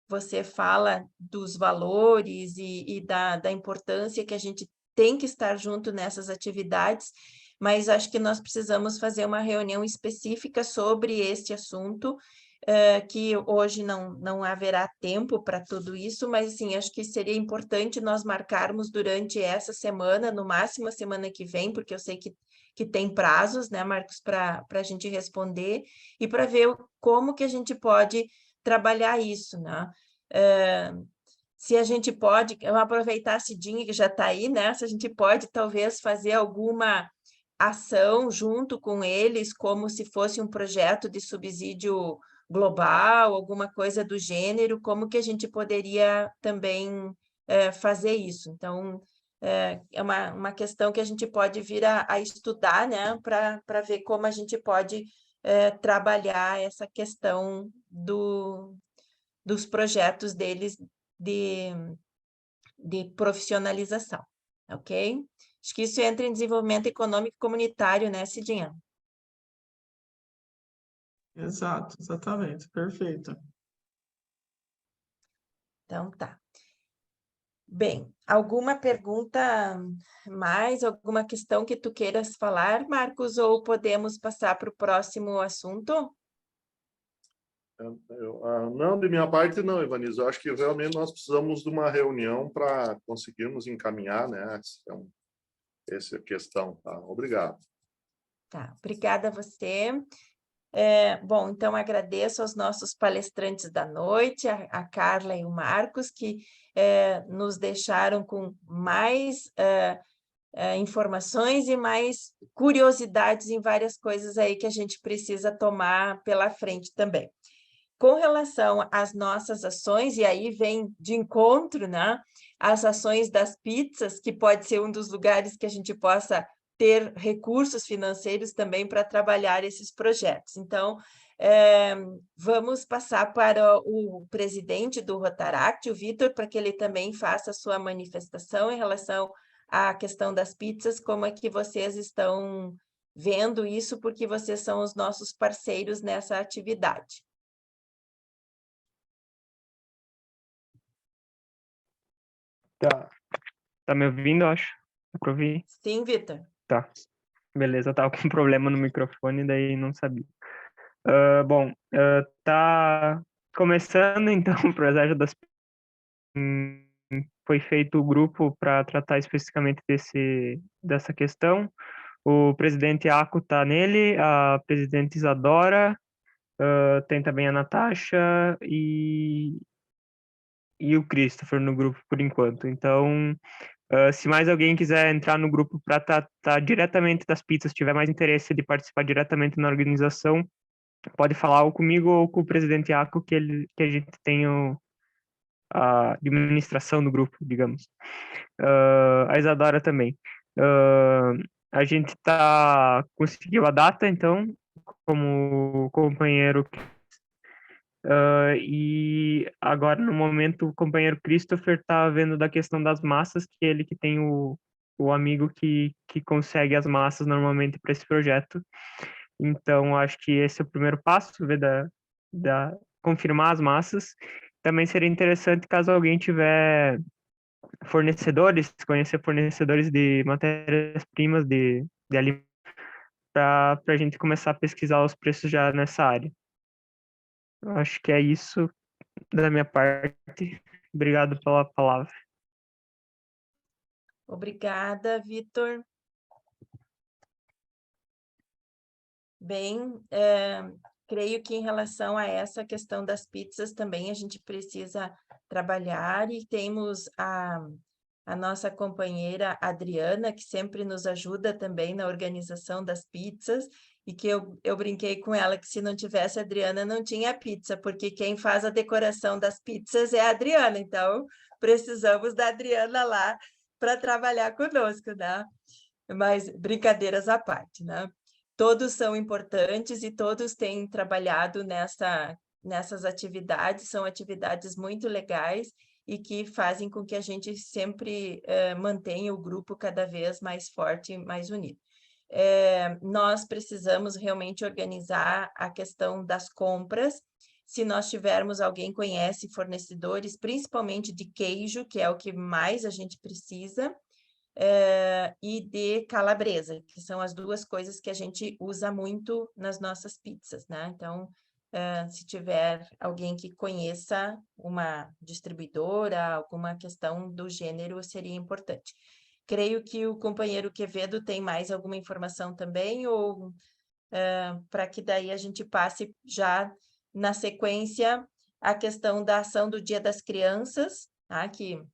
[SPEAKER 1] você fala dos valores e da importância que a gente tem que estar junto nessas atividades, mas acho que nós precisamos fazer uma reunião específica sobre este assunto, que hoje não haverá tempo para tudo isso, mas assim, acho que seria importante nós marcarmos durante essa semana, no máximo a semana que vem, porque eu sei que tem prazos, né, Marcos, para a gente responder, e para ver como que a gente pode trabalhar isso, né? Se a gente pode, eu vou aproveitar a Cidinha que já está aí, né? Se a gente pode talvez fazer alguma ação junto com eles, como se fosse um projeto de subsídio global, alguma coisa do gênero, como que a gente poderia também fazer isso? Então, é uma questão que a gente pode vir a estudar, né? Para ver como a gente pode trabalhar essa questão dos projetos deles de profissionalização, ok? Acho que isso entra em desenvolvimento econômico comunitário, né, Cidinha?
[SPEAKER 9] Exato, exatamente, perfeito.
[SPEAKER 1] Então, tá. Bem, alguma pergunta mais, alguma questão que tu queiras falar, Marcos, ou podemos passar para o próximo assunto?
[SPEAKER 8] Não, de minha parte não, Ivaniz. Eu acho que realmente nós precisamos de uma reunião para conseguirmos encaminhar, né, essa questão. Tá? Obrigado.
[SPEAKER 1] Tá, obrigada a você. Bom, então agradeço aos nossos palestrantes da noite, a Carla e o Marcos, que nos deixaram com mais informações e mais curiosidades em várias coisas aí que a gente precisa tomar pela frente também. Com relação às nossas ações, e aí vem de encontro, né, as ações das pizzas, que pode ser um dos lugares que a gente possa ter recursos financeiros também para trabalhar esses projetos. Então, vamos passar para o presidente do Rotaract, o Vitor, para que ele também faça a sua manifestação em relação à questão das pizzas, como é que vocês estão vendo isso, porque vocês são os nossos parceiros nessa atividade.
[SPEAKER 10] Tá me ouvindo, eu acho? Dá pra ouvir?
[SPEAKER 1] Sim, Vitor.
[SPEAKER 10] Tá. Beleza, eu tava com problema no microfone, daí não sabia. Bom, tá começando então o projeto das... Foi feito o grupo para tratar especificamente dessa questão. O presidente Aco tá nele, a presidente Isadora, tem também a Natasha e o Christopher no grupo por enquanto. Então, se mais alguém quiser entrar no grupo para tratar diretamente das pizzas, tiver mais interesse de participar diretamente na organização, pode falar ou comigo ou com o presidente Aco, que a gente tem a administração do grupo, digamos. A Isadora também. A gente conseguiu a data, então, como companheiro. E agora, no momento, o companheiro Christopher está vendo da questão das massas, que ele que tem o amigo que consegue as massas normalmente para esse projeto. Então, acho que esse é o primeiro passo, ver confirmar as massas. Também seria interessante caso alguém tiver conhecer fornecedores de matérias-primas de alimentos, para a gente começar a pesquisar os preços já nessa área. Eu acho que é isso da minha parte. Obrigado pela palavra.
[SPEAKER 1] Obrigada, Vitor. Bem, creio que em relação a essa questão das pizzas também a gente precisa trabalhar, e temos a nossa companheira Adriana, que sempre nos ajuda também na organização das pizzas, e que eu brinquei com ela que se não tivesse a Adriana não tinha pizza, porque quem faz a decoração das pizzas é a Adriana, então precisamos da Adriana lá para trabalhar conosco, né? Mas brincadeiras à parte, né? Todos são importantes e todos têm trabalhado nessas atividades, são atividades muito legais e que fazem com que a gente sempre mantenha o grupo cada vez mais forte e mais unido. Nós precisamos realmente organizar a questão das compras. Se nós tivermos alguém que conhece fornecedores, principalmente de queijo, que é o que mais a gente precisa, e de calabresa, que são as duas coisas que a gente usa muito nas nossas pizzas, né? Então, se tiver alguém que conheça uma distribuidora, alguma questão do gênero, seria importante. Creio que o companheiro Quevedo tem mais alguma informação também, ou para que daí a gente passe já na sequência a questão da ação do Dia das Crianças, tá? Que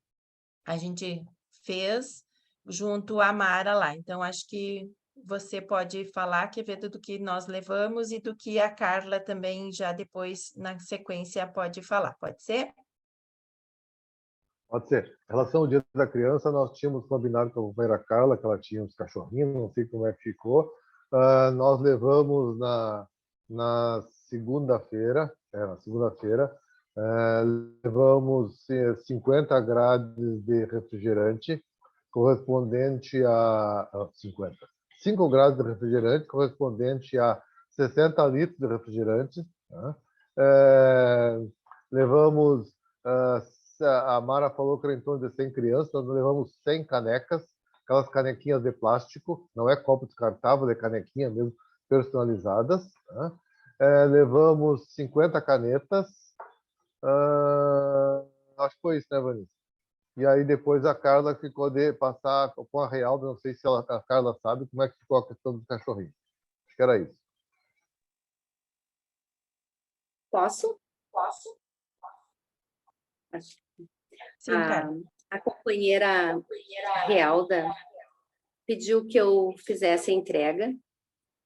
[SPEAKER 1] a gente fez junto à Mara lá. Então, acho que você pode falar, Quevedo, do que nós levamos e do que a Carla também já depois, na sequência, pode falar. Pode ser?
[SPEAKER 4] Pode ser. Em relação ao Dia da Criança, nós tínhamos combinado com a companheira Carla que ela tinha uns cachorrinhos, não sei como é que ficou. Nós levamos na segunda-feira, levamos 50 grades de refrigerante, correspondente a 5 graus de refrigerante, correspondente a 60 litros de refrigerante. Tá? Levamos, a Mara falou que era em torno de 100 crianças, nós levamos 100 canecas, aquelas canequinhas de plástico, não é copo descartável, é canequinha mesmo, personalizadas. Tá? Levamos 50 canetas, acho que foi isso, né, Vanessa? E aí depois a Carla ficou de passar com a Realda, não sei se a Carla sabe como é que ficou a questão do cachorrinho. Acho que era isso.
[SPEAKER 5] Posso?
[SPEAKER 1] Sim, Carla.
[SPEAKER 5] A companheira Realda pediu que eu fizesse a entrega.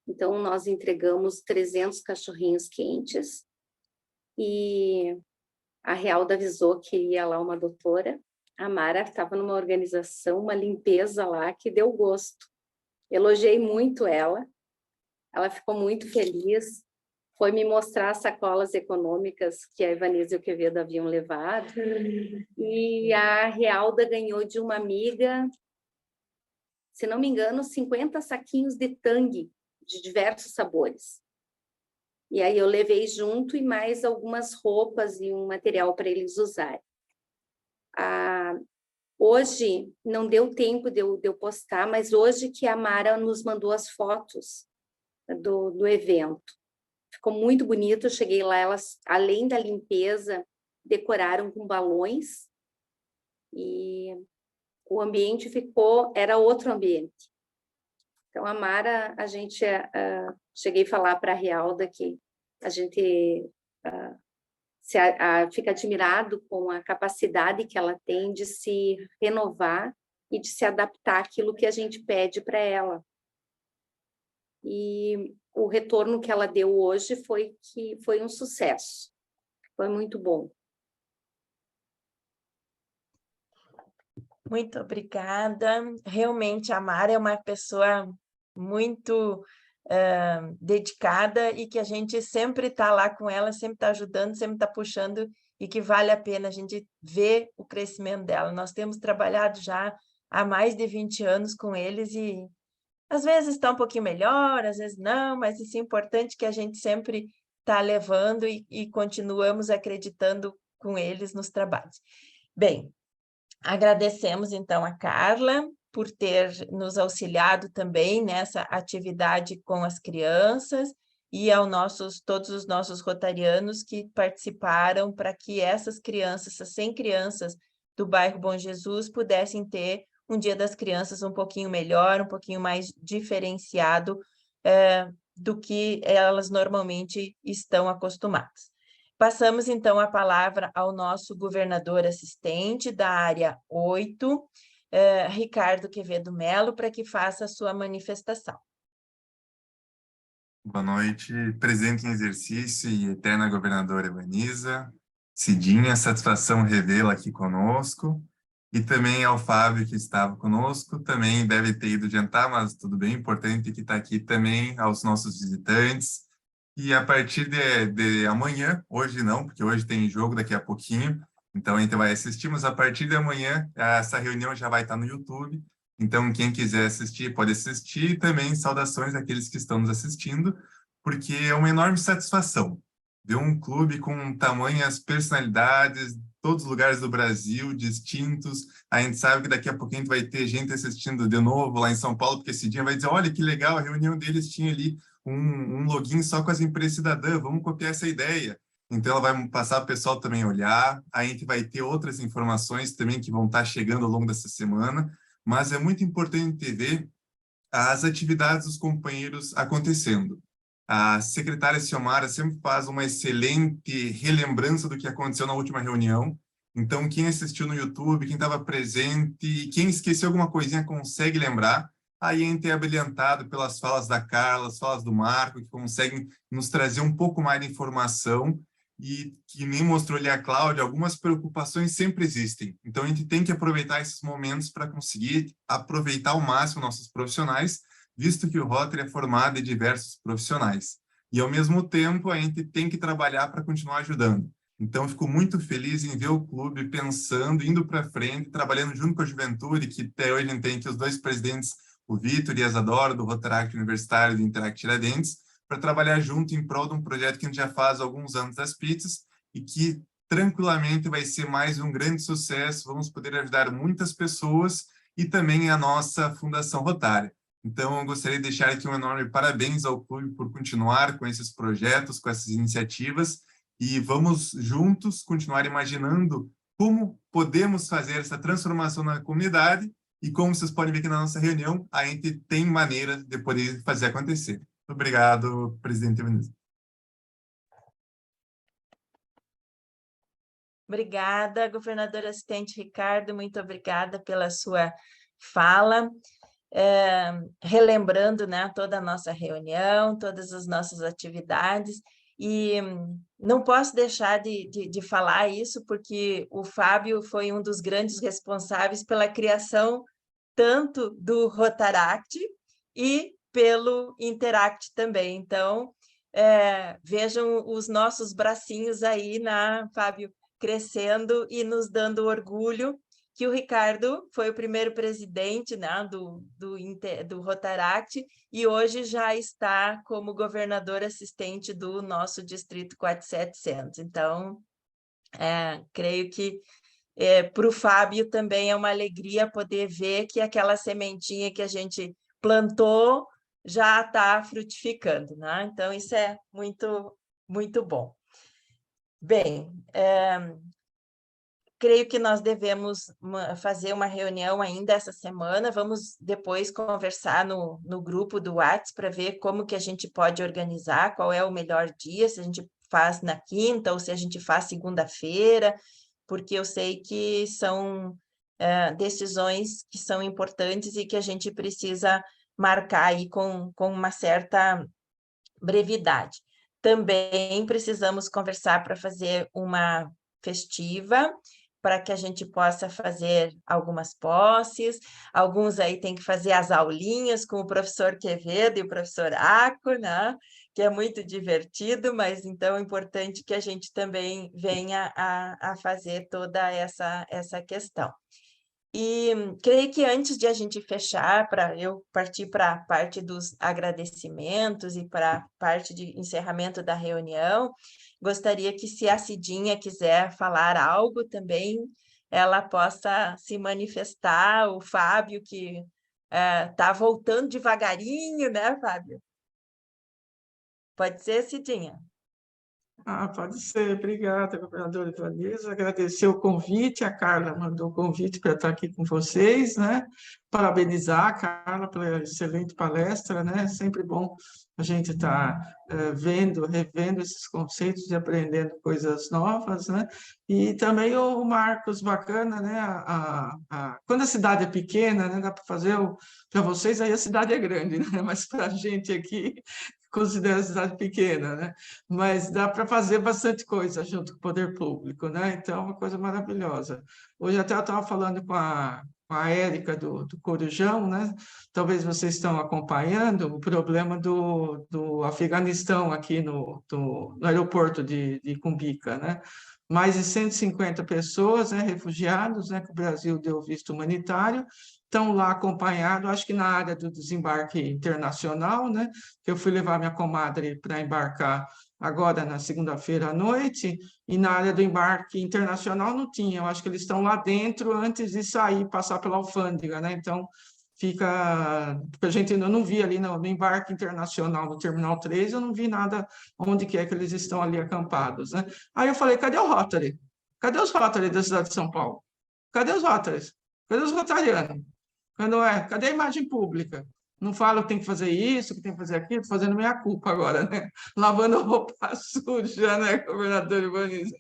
[SPEAKER 5] Então, nós entregamos 300 cachorrinhos quentes. E a Realda avisou que ia lá uma doutora. A Mara estava numa organização, uma limpeza lá, que deu gosto. Elogiei muito ela. Ela ficou muito feliz. Foi me mostrar as sacolas econômicas que a Ivanise e o Quevedo haviam levado. E a Realda ganhou de uma amiga, se não me engano, 50 saquinhos de tangue, de diversos sabores. E aí eu levei junto e mais algumas roupas e um material para eles usarem. Hoje, não deu tempo de eu postar, mas hoje que a Mara nos mandou as fotos do evento. Ficou muito bonito, eu cheguei lá, elas, além da limpeza, decoraram com balões e o ambiente era outro ambiente. Então, a Mara, a gente, cheguei a falar para a Realda que a gente fica admirado com a capacidade que ela tem de se renovar e de se adaptar àquilo que a gente pede para ela. E o retorno que ela deu hoje foi um sucesso. Foi muito bom.
[SPEAKER 1] Muito obrigada. Realmente, a Mara é uma pessoa muito dedicada e que a gente sempre está lá com ela, sempre está ajudando, sempre está puxando e que vale a pena a gente ver o crescimento dela. Nós temos trabalhado já há mais de 20 anos com eles e às vezes está um pouquinho melhor, às vezes não, mas isso é importante que a gente sempre está levando e continuamos acreditando com eles nos trabalhos. Bem, Agradecemos, então, a Carla por ter nos auxiliado também nessa atividade com as crianças e todos os nossos rotarianos que participaram para que essas crianças, essas 100 crianças do bairro Bom Jesus, pudessem ter um Dia das Crianças um pouquinho melhor, um pouquinho mais diferenciado do que elas normalmente estão acostumadas. Passamos, então, a palavra ao nosso governador assistente da área 8, Ricardo Quevedo Melo, para que faça a sua manifestação.
[SPEAKER 7] Boa noite, presidente em exercício e eterna governadora Evaniza, Cidinha, satisfação revê-la aqui conosco, e também ao Fábio, que estava conosco, também deve ter ido jantar, mas tudo bem, importante que está aqui também, aos nossos visitantes, e a partir de amanhã, hoje não, porque hoje tem jogo daqui a pouquinho, então a gente vai assistir, mas a partir de amanhã, essa reunião já vai estar no YouTube, então quem quiser assistir, pode assistir, e também saudações àqueles que estão nos assistindo, porque é uma enorme satisfação ver um clube com tamanhas personalidades, todos os lugares do Brasil, distintos. A gente sabe que daqui a pouquinho vai ter gente assistindo de novo lá em São Paulo, porque esse dia vai dizer, olha que legal, a reunião deles tinha ali um login só com as empresas cidadãs, vamos copiar essa ideia. Então, ela vai passar para o pessoal também olhar, a gente vai ter outras informações também que vão estar chegando ao longo dessa semana, mas é muito importante ver as atividades dos companheiros acontecendo. A secretária Ciomara sempre faz uma excelente relembrança do que aconteceu na última reunião. Então, quem assistiu no YouTube, quem estava presente, e quem esqueceu alguma coisinha consegue lembrar. Aí a gente é abrilhantado pelas falas da Carla, as falas do Marco, que conseguem nos trazer um pouco mais de informação. E que nem mostrou ali a Cláudia, algumas preocupações sempre existem. Então, a gente tem que aproveitar esses momentos para conseguir aproveitar ao máximo nossos profissionais, visto que o Rotary é formado de diversos profissionais. E, ao mesmo tempo, a gente tem que trabalhar para continuar ajudando. Então, fico muito feliz em ver o clube pensando, indo para frente, trabalhando junto com a juventude, que até hoje a gente tem aqui os dois presidentes, o Vitor e a Isadora, do Rotaract Universitário e do Interact Tiradentes, para trabalhar junto em prol de um projeto que a gente já faz há alguns anos das pizzas e que tranquilamente vai ser mais um grande sucesso, vamos poder ajudar muitas pessoas e também a nossa Fundação Rotária. Então, eu gostaria de deixar aqui um enorme parabéns ao clube por continuar com esses projetos, com essas iniciativas, e vamos juntos continuar imaginando como podemos fazer essa transformação na comunidade e como vocês podem ver aqui na nossa reunião, a gente tem maneira de poder fazer acontecer. Muito obrigado, presidente Evaniza.
[SPEAKER 1] Obrigada, governador assistente Ricardo, muito obrigada pela sua fala, relembrando, né, toda a nossa reunião, todas as nossas atividades, e não posso deixar de falar isso, porque o Fábio foi um dos grandes responsáveis pela criação tanto do Rotaract e pelo Interact também. Então, vejam os nossos bracinhos aí, Fábio, crescendo e nos dando orgulho que o Ricardo foi o primeiro presidente, né, do Rotaract e hoje já está como governador assistente do nosso Distrito 4700. Então, creio que para o Fábio também é uma alegria poder ver que aquela sementinha que a gente plantou já está frutificando, né? Então, isso é muito, muito bom. Bem, creio que nós devemos fazer uma reunião ainda essa semana, vamos depois conversar no grupo do WhatsApp para ver como que a gente pode organizar, qual é o melhor dia, se a gente faz na quinta ou se a gente faz segunda-feira, porque eu sei que são decisões que são importantes e que a gente precisa marcar aí com uma certa brevidade. Também precisamos conversar para fazer uma festiva, para que a gente possa fazer algumas posses, alguns aí tem que fazer as aulinhas com o professor Quevedo e o professor Aco, né? Que é muito divertido, mas então é importante que a gente também venha a fazer toda essa questão. E creio que antes de a gente fechar, para eu partir para a parte dos agradecimentos e para a parte de encerramento da reunião, gostaria que, se a Cidinha quiser falar algo também, ela possa se manifestar, o Fábio, que está voltando devagarinho, né, Fábio? Pode ser, Cidinha?
[SPEAKER 9] Pode ser. Obrigada, governadora Ivanilza. Agradecer o convite. A Carla mandou o convite para estar aqui com vocês, né? Parabenizar a Carla pela excelente palestra, né? Sempre bom a gente estar revendo esses conceitos e aprendendo coisas novas, né? E também o Marcos, bacana, né? Quando a cidade é pequena, né? Dá para fazer para vocês, aí a cidade é grande, né? Mas para a gente aqui, considera a cidade pequena, né? Mas dá para fazer bastante coisa junto com o poder público, né? Então, é uma coisa maravilhosa. Hoje até eu estava falando com a Érica do Corujão, né? Talvez vocês estão acompanhando o problema do Afeganistão aqui no aeroporto de Cumbica, né? Mais de 150 pessoas, né, refugiados, né, que o Brasil deu visto humanitário, estão lá acompanhados, acho que na área do desembarque internacional, né? Que eu fui levar minha comadre para embarcar agora na segunda-feira à noite, e na área do embarque internacional não tinha, eu acho que eles estão lá dentro antes de sair, passar pela alfândega, né? Então, a gente ainda não vi ali no embarque internacional do Terminal 3, eu não vi nada onde que é que eles estão ali acampados, né? Aí eu falei, cadê o Rotary? Cadê os Rotary da cidade de São Paulo? Cadê os Rotarys? Cadê os rotarianos? Cadê a imagem pública? Não fala que tem que fazer isso, que tem que fazer aquilo, estou fazendo minha culpa agora, né? Lavando roupa suja, né, governador Ivanilza?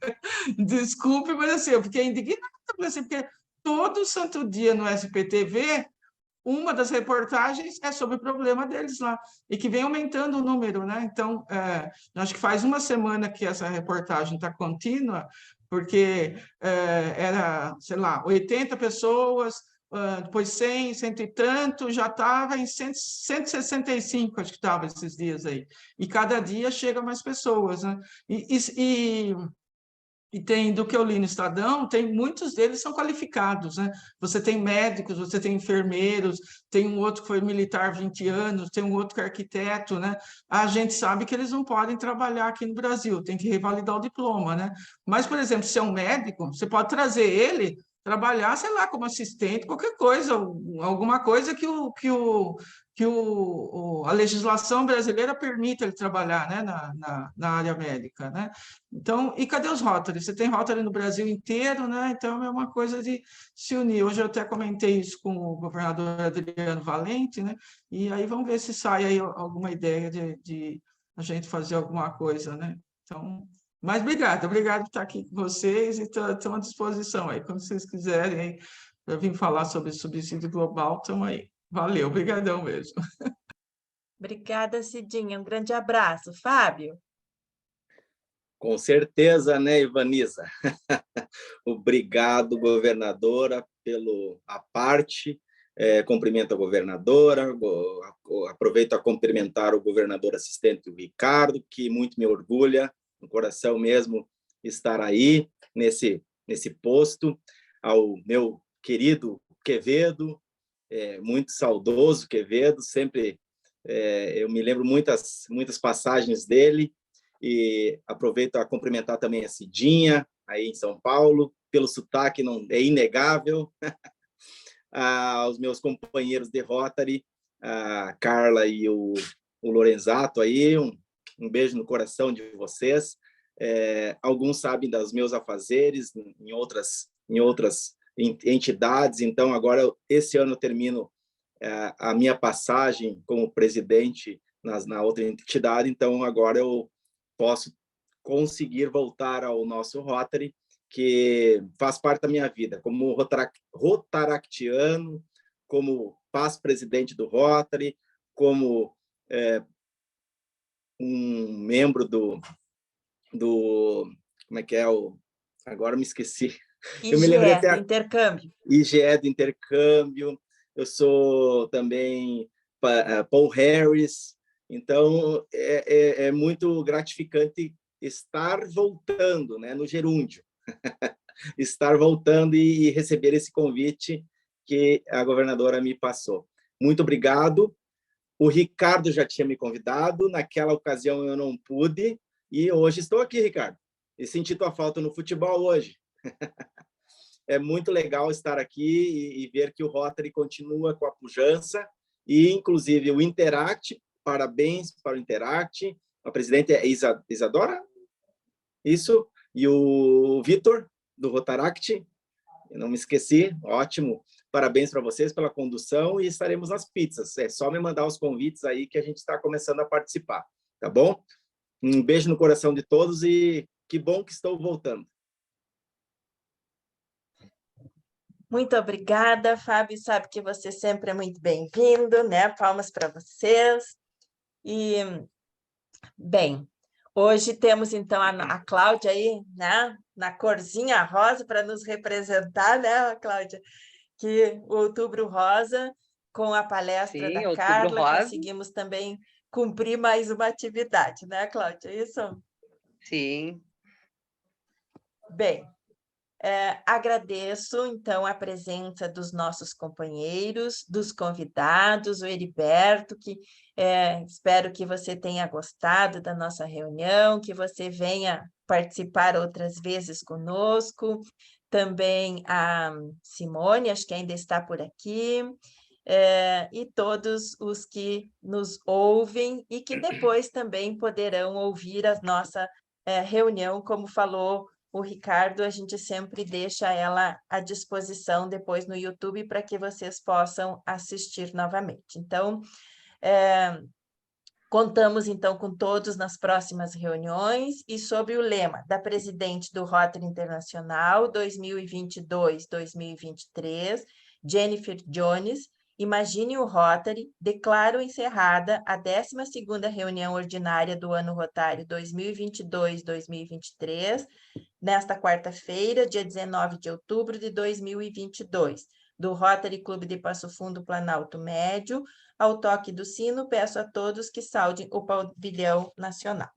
[SPEAKER 9] Desculpe, mas assim, eu fiquei indignada, porque todo santo dia no SPTV, uma das reportagens é sobre o problema deles lá, e que vem aumentando o número, né? Então, acho que faz uma semana que essa reportagem está contínua, porque era, sei lá, 80 pessoas, depois 100, cento e tanto, já estava em 165, acho que estava esses dias aí. E cada dia chega mais pessoas, né? E tem, do que eu li no Estadão, tem muitos deles são qualificados, né? Você tem médicos, você tem enfermeiros, tem um outro que foi militar 20 anos, tem um outro que é arquiteto, né? A gente sabe que eles não podem trabalhar aqui no Brasil, tem que revalidar o diploma, né? Mas, por exemplo, se é um médico, você pode trazer ele trabalhar, sei lá, como assistente, qualquer coisa, alguma coisa a legislação brasileira permita ele trabalhar, né, na área médica, né? Então, e cadê os Rotary? Você tem Rotary no Brasil inteiro, né? Então, é uma coisa de se unir. Hoje eu até comentei isso com o governador Adriano Valente, né? E aí vamos ver se sai aí alguma ideia de a gente fazer alguma coisa, né? Então, mas obrigado por estar aqui com vocês e estou à disposição aí. Quando vocês quiserem aí, eu vim falar sobre subsídio global, estamos aí. Valeu, obrigadão mesmo.
[SPEAKER 1] Obrigada, Cidinha. Um grande abraço. Fábio?
[SPEAKER 11] Com certeza, né, Ivaniza? Obrigado, governadora, a parte. Cumprimento a governadora, aproveito a cumprimentar o governador assistente, o Ricardo, que muito me orgulha, no coração mesmo, estar aí, nesse posto, ao meu querido Quevedo, muito saudoso Quevedo, sempre eu me lembro muitas passagens dele, e aproveito a cumprimentar também a Cidinha, aí em São Paulo, pelo sotaque não é inegável, aos meus companheiros de Rotary, a Carla e o Lorenzato aí, um beijo no coração de vocês. Alguns sabem dos meus afazeres em outras entidades, então agora esse ano eu termino a minha passagem como presidente na outra entidade, então agora eu posso conseguir voltar ao nosso Rotary, que faz parte da minha vida, como rotaractiano, como paz-presidente do Rotary, como um membro do como é que é agora me esqueci.
[SPEAKER 1] IGE, eu me lembrei até intercâmbio.
[SPEAKER 11] IGE do intercâmbio. Eu sou também Paul Harris. Então, é muito gratificante estar voltando, né, no gerúndio. Estar voltando e receber esse convite que a governadora me passou. Muito obrigado. O Ricardo já tinha me convidado, naquela ocasião eu não pude, e hoje estou aqui, Ricardo. E senti tua falta no futebol hoje. é muito legal estar aqui e ver que o Rotary continua com a pujança, e inclusive o Interact, parabéns para o Interact, a presidente é Isadora, isso, e o Vitor, do Rotaract, eu não me esqueci, ótimo, parabéns para vocês pela condução, e estaremos nas pizzas, é só me mandar os convites aí que a gente está começando a participar, tá bom? Um beijo no coração de todos e que bom que estou voltando.
[SPEAKER 1] Muito obrigada, Fábio. Sabe que você sempre é muito bem-vindo, né? Palmas para vocês. E, bem, hoje temos, então, a Cláudia aí, né? Na corzinha rosa para nos representar, né, Cláudia? Que o Outubro Rosa, com a palestra
[SPEAKER 6] Sim,
[SPEAKER 1] da
[SPEAKER 6] Outubro
[SPEAKER 1] Carla,
[SPEAKER 6] Rosa.
[SPEAKER 1] conseguimos também cumprir mais uma atividade, né, Cláudia? Isso?
[SPEAKER 6] Sim.
[SPEAKER 1] Bem, agradeço, então, a presença dos nossos companheiros, dos convidados, o Heriberto, que espero que você tenha gostado da nossa reunião, que você venha participar outras vezes conosco, também a Simone, acho que ainda está por aqui, e todos os que nos ouvem e que depois também poderão ouvir a nossa reunião, como falou o Ricardo, a gente sempre deixa ela à disposição depois no YouTube para que vocês possam assistir novamente. Então, contamos então com todos nas próximas reuniões e sobre o lema da presidente do Rotary Internacional 2022-2023, Jennifer Jones, imagine o Rotary, declaro encerrada a 12ª reunião ordinária do ano Rotário 2022-2023, nesta quarta-feira, dia 19 de outubro de 2022, do Rotary Clube de Passo Fundo, Planalto Médio. Ao toque do sino, peço a todos que saudem o pavilhão nacional.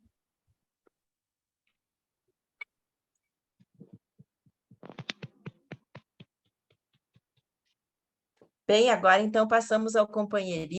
[SPEAKER 1] Bem, agora então passamos ao companheirismo.